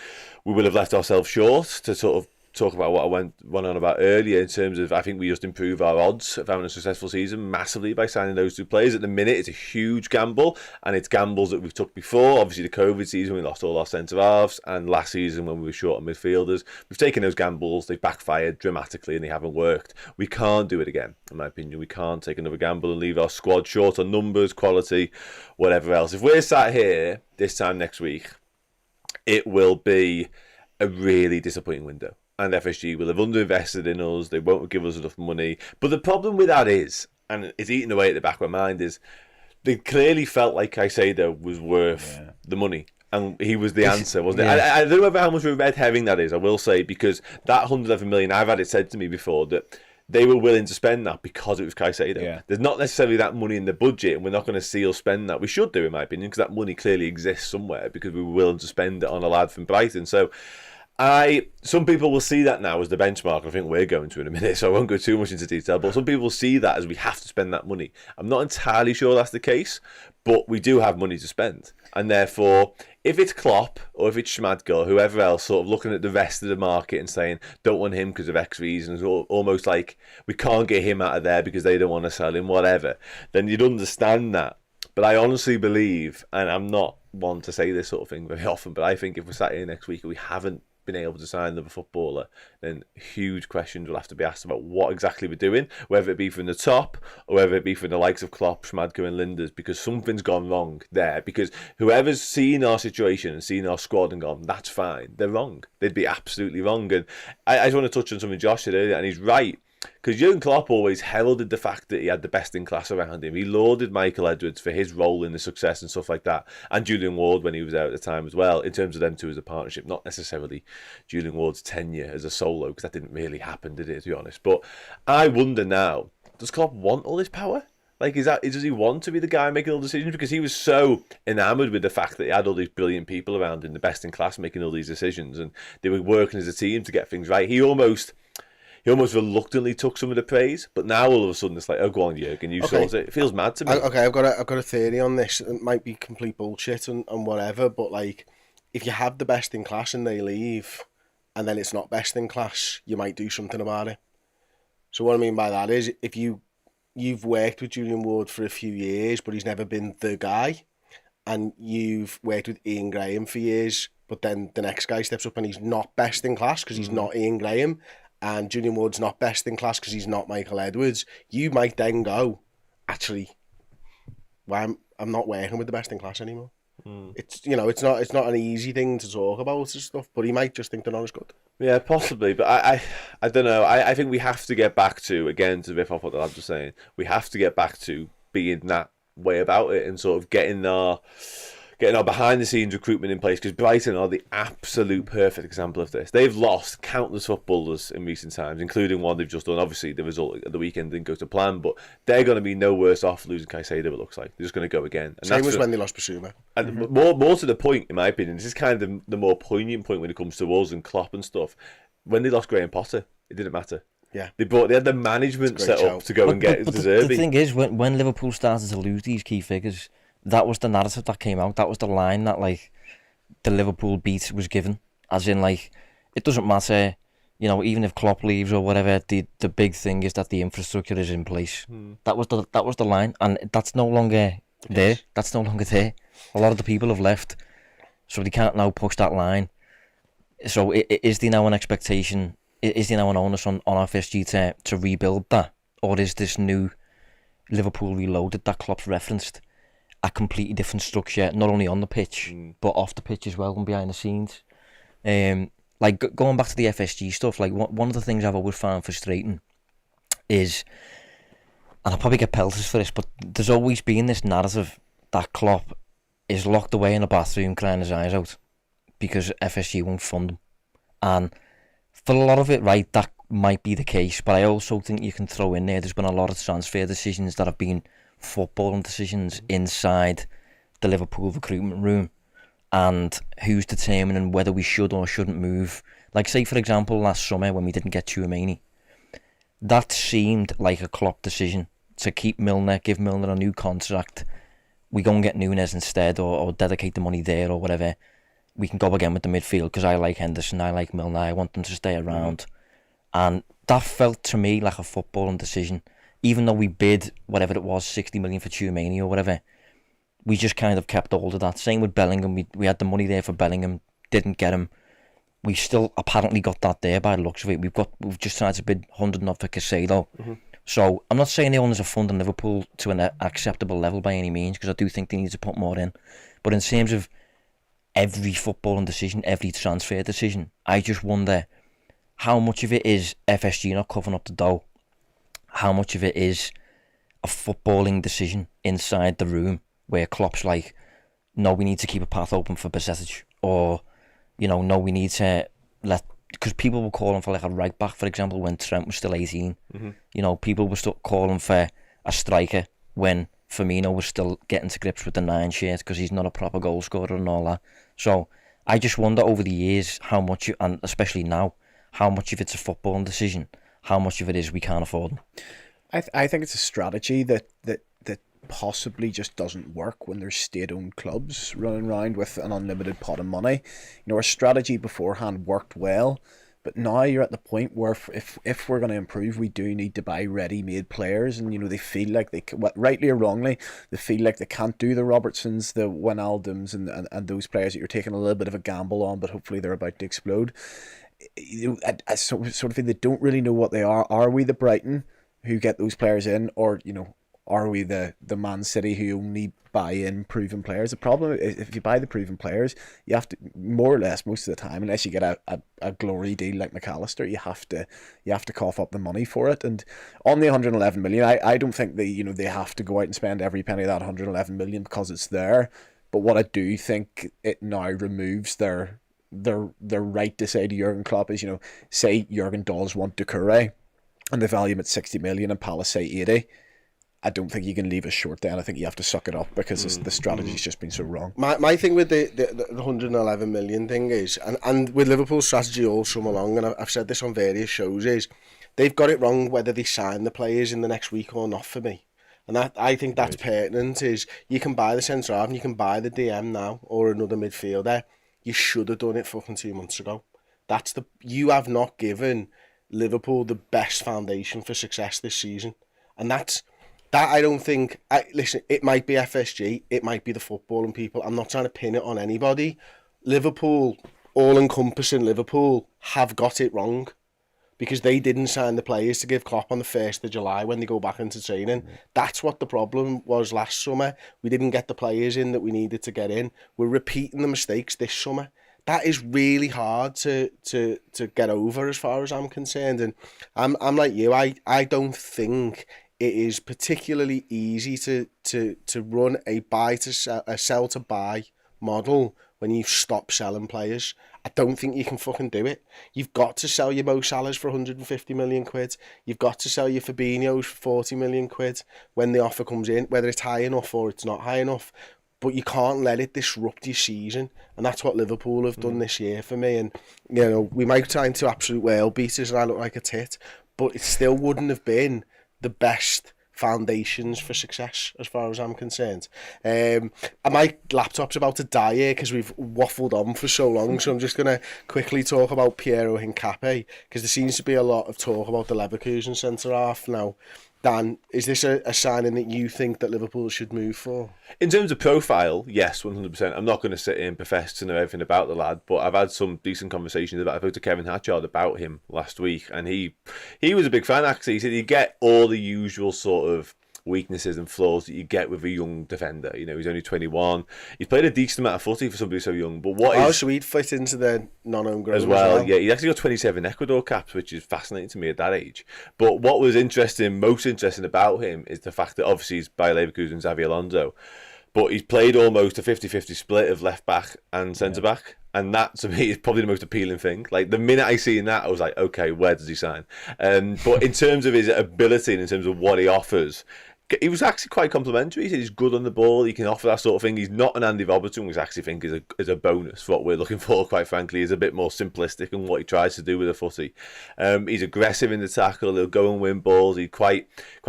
we will have left ourselves short to sort of talk about what I went on about earlier in terms of, I think we just improve our odds of having a successful season massively by signing those two players. At the minute, it's a huge gamble, and it's gambles that we've took before. Obviously, the COVID season, we lost all our centre-halves, and last season when we were short on midfielders, we've taken those gambles, they've backfired dramatically, and they haven't worked. We can't do it again, in my opinion. We can't take another gamble and leave our squad short on numbers, quality, whatever else. If we're sat here this time next week, it will be a really disappointing window. And FSG will have underinvested in us. They won't give us enough money. But the problem with that is, and it's eating away at the back of my mind, is they clearly felt like Caicedo was worth the money. And he was the answer, wasn't it? I don't know how much of a red herring that is, I will say, because that 111 million, I've had it said to me before that they were willing to spend that because it was Caicedo. Yeah. There's not necessarily that money in the budget, and we're not going to see us spend that. We should do, in my opinion, because that money clearly exists somewhere because we were willing to spend it on a lad from Brighton. So some people will see that now as the benchmark. I think we're going to in a minute, so I won't go too much into detail. But some people see that as we have to spend that money. I'm not entirely sure that's the case, but we do have money to spend. And therefore, if it's Klopp or if it's Schmadtke or whoever else sort of looking at the rest of the market and saying, don't want him because of X reasons, or almost like we can't get him out of there because they don't want to sell him, whatever, then you'd understand that. But I honestly believe, and I'm not one to say this sort of thing very often, but I think if we're sat here next week and we haven't been able to sign another footballer, then huge questions will have to be asked about what exactly we're doing, whether it be from the top or whether it be from the likes of Klopp, Schmadtke and Linders, because something's gone wrong there. Because whoever's seen our situation and seen our squad and gone, that's fine, they're wrong. They'd be absolutely wrong. And I just want to touch on something Josh said earlier, and he's right. Because Jurgen Klopp always heralded the fact that he had the best in class around him. He lauded Michael Edwards for his role in the success and stuff like that. And Julian Ward when he was there at the time as well, in terms of them two as a partnership. Not necessarily Julian Ward's tenure as a solo, because that didn't really happen, did it, to be honest. But I wonder now, does Klopp want all this power? Like, does he want to be the guy making all the decisions? Because he was so enamoured with the fact that he had all these brilliant people around him, the best in class, making all these decisions. And they were working as a team to get things right. He almost reluctantly took some of the praise, but now all of a sudden it's like, oh, go on, Jurgen, you sort it. It feels mad to me. Okay, I've got a theory on this. It might be complete bullshit and whatever, but like, if you have the best in class and they leave, and then it's not best in class, you might do something about it. So what I mean by that is, if you've worked with Julian Ward for a few years, but he's never been the guy, and you've worked with Ian Graham for years, but then the next guy steps up and he's not best in class because he's not Ian Graham, and Julian Ward's not best in class because he's not Michael Edwards, you might then go, actually, well, I'm not working with the best in class anymore. It's it's not an easy thing to talk about and stuff, but he might just think they're not as good. Yeah, possibly, but I don't know. I think we have to get back to, again, to riff off what the lads were saying, we have to get back to being that way about it and sort of getting our behind the scenes recruitment in place, because Brighton are the absolute perfect example of this. They've lost countless footballers in recent times, including one they've just done. Obviously the result at the weekend didn't go to plan, but they're going to be no worse off losing Caicedo, it looks like. They're just going to go again. And same as when they lost Basuma. And more to the point, in my opinion, this is kind of the more poignant point when it comes to us and Klopp and stuff. When they lost Graham Potter, it didn't matter. Yeah, they had the management set up to go and get De Zerbi. The thing is, when Liverpool started to lose these key figures, that was the narrative that came out. That was the line that like the Liverpool beat was given, as in like it doesn't matter, you know, even if Klopp leaves or whatever. The big thing is that the infrastructure is in place. That was the line, and that's no longer there. That's no longer there. A lot of the people have left, so they can't now push that line. So is there now an expectation? Is there now an onus on FSG to rebuild that, or is this new Liverpool Reloaded that Klopp's referenced a completely different structure, not only on the pitch but off the pitch as well and behind the scenes? Like going back to the FSG stuff, like one of the things I've always found frustrating is, and I'll probably get pelters for this, but there's always been this narrative that Klopp is locked away in a bathroom crying his eyes out because FSG won't fund him. And for a lot of it, right, that might be the case, but I also think you can throw in there's been a lot of transfer decisions that have been footballing decisions inside the Liverpool recruitment room, and who's determining whether we should or shouldn't move. Like, say, for example, last summer when we didn't get Tchouaméni, that seemed like a Klopp decision to keep Milner, give Milner a new contract. We go and get Nunez instead, or dedicate the money there or whatever. We can go again with the midfield because I like Henderson, I like Milner, I want them to stay around. And that felt to me like a footballing decision. Even though we bid whatever it was, 60 million for Tchouaméni or whatever, we just kind of kept hold of that. Same with Bellingham, we had the money there for Bellingham, didn't get him. We still apparently got that there by the looks of it. We've just tried to bid 100 not for Caicedo. So I'm not saying the owners are funding Liverpool to an acceptable level by any means, because I do think they need to put more in. But in terms of every footballing decision, every transfer decision, I just wonder how much of it is FSG not covering up the dough, how much of it is a footballing decision inside the room where Klopp's like, no, we need to keep a path open for Besetic, or, you know, no, we need to let, because people were calling for like a right back, for example, when Trent was still 18. You know, people were still calling for a striker when Firmino was still getting to grips with the 9 shirt because he's not a proper goal scorer and all that. So I just wonder over the years how much, and especially now, how much of it's a footballing decision, how much of it is we can't afford them. I think it's a strategy that possibly just doesn't work when there's state-owned clubs running around with an unlimited pot of money. You know, our strategy beforehand worked well, but now you're at the point where if we're going to improve, we do need to buy ready-made players, and you know, they feel like they, rightly or wrongly, they feel like they can't do the Robertsons, the Wijnaldums, and those players that you're taking a little bit of a gamble on, but hopefully they're about to explode. You know, I sort of think they don't really know what they are. Are we the Brighton who get those players in, or, you know, are we the Man City who only buy in proven players? The problem is, if you buy the proven players, you have to, more or less most of the time, unless you get a glory deal like McAllister, you have to cough up the money for it. And on the 111 million, I don't think they have to go out and spend every penny of that 111 million because it's there. But what I do think it now removes their right to say to Jurgen Klopp is, you know, say Jurgen does want Doucouré and they value him at 60 million and Palace say 80. I don't think you can leave us short then. I think you have to suck it up because the strategy's just been so wrong. My thing with the 111 million thing is, and with Liverpool's strategy all summer long, and I've said this on various shows, is they've got it wrong whether they sign the players in the next week or not for me. And that, I think that's pertinent, is you can buy the centre half and you can buy the DM now or another midfielder. You should have done it fucking 2 months ago. You have not given Liverpool the best foundation for success this season. And that I don't think, listen, it might be FSG, it might be the footballing people. I'm not trying to pin it on anybody. Liverpool, all-encompassing Liverpool, have got it wrong because they didn't sign the players to give Klopp on the 1st of July when they go back into training. That's what the problem was last summer. We didn't get the players in that we needed to get in. We're repeating the mistakes this summer. That is really hard to get over as far as I'm concerned. And I'm like you, I don't think it is particularly easy to run a sell to buy model when you stop selling players. I don't think you can fucking do it. You've got to sell your Mo Salahs for 150 million quid. You've got to sell your Fabinho's for 40 million quid when the offer comes in, whether it's high enough or it's not high enough. But you can't let it disrupt your season. And that's what Liverpool have done this year for me. And, you know, we might turn into absolute whale beaters and I look like a tit, but it still wouldn't have been the best foundations for success, as far as I'm concerned. And my laptop's about to die here because we've waffled on for so long, so I'm just going to quickly talk about Piero Hincapié, because there seems to be a lot of talk about the Leverkusen centre-half now. Dan, is this a signing that you think that Liverpool should move for? In terms of profile, yes, 100%. I'm not going to sit here and profess to know everything about the lad, but I've had some decent conversations about. I spoke to Kevin Hatchard about him last week, and he was a big fan, actually. He said you get all the usual sort of weaknesses and flaws that you get with a young defender. You know, he's only 21. He's played a decent amount of footy for somebody so young. But so he'd fit into the non-homegrown as well. Yeah, he's actually got 27 Ecuador caps, which is fascinating to me at that age. But what was most interesting about him is the fact that obviously he's by Leverkusen's Xabi Alonso, but he's played almost a 50-50 split of left back and centre back. And that, to me, is probably the most appealing thing. Like, the minute I seen that, I was like, okay, where does he sign? But in terms of his ability and in terms of what he offers, he was actually quite complimentary. He said he's good on the ball. He can offer that sort of thing. He's not an Andy Robertson, which I actually think is a bonus for what we're looking for, quite frankly. He's a bit more simplistic in what he tries to do with the footy. He's aggressive in the tackle. He'll go and win balls. He's quite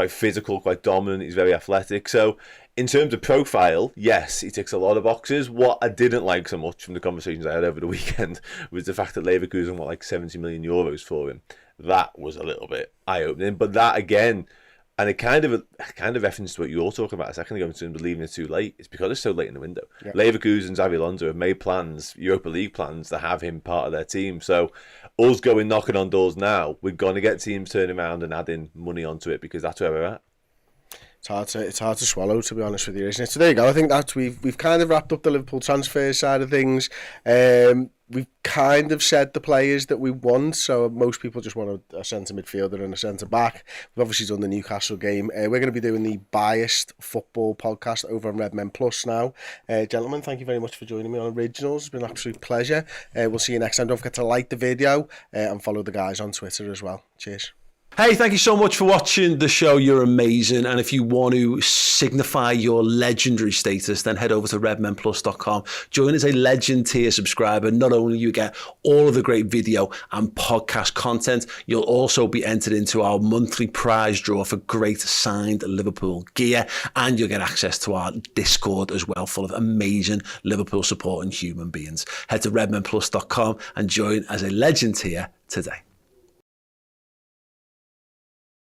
physical, quite dominant. He's very athletic. So, in terms of profile, yes, he ticks a lot of boxes. What I didn't like so much from the conversations I had over the weekend was the fact that Leverkusen want like 70 million euros for him. That was a little bit eye-opening. But that, again, and it kind of references to what you were talking about a second ago in terms of leaving it too late. It's because it's so late in the window. Yep. Leverkusen, Xabi Alonso have made plans, Europa League plans, to have him part of their team. So us going knocking on doors now, we're going to get teams turning around and adding money onto it, because that's where we're at. It's hard to swallow, to be honest with you, isn't it? So there you go. I think that we've kind of wrapped up the Liverpool transfer side of things. We've kind of said the players that we want. So most people just want a centre midfielder and a centre back. We've obviously done the Newcastle game. We're going to be doing the Biased Football podcast over on Redmen Plus now. Gentlemen, thank you very much for joining me on Originals. It's been an absolute pleasure. We'll see you next time. Don't forget to like the video and follow the guys on Twitter as well. Cheers. Hey, thank you so much for watching the show. You're amazing. And if you want to signify your legendary status, then head over to redmenplus.com. Join as a Legend tier subscriber. Not only you get all of the great video and podcast content, you'll also be entered into our monthly prize draw for great signed Liverpool gear. And you'll get access to our Discord as well, full of amazing Liverpool supporting human beings. Head to redmenplus.com and join as a Legend tier today.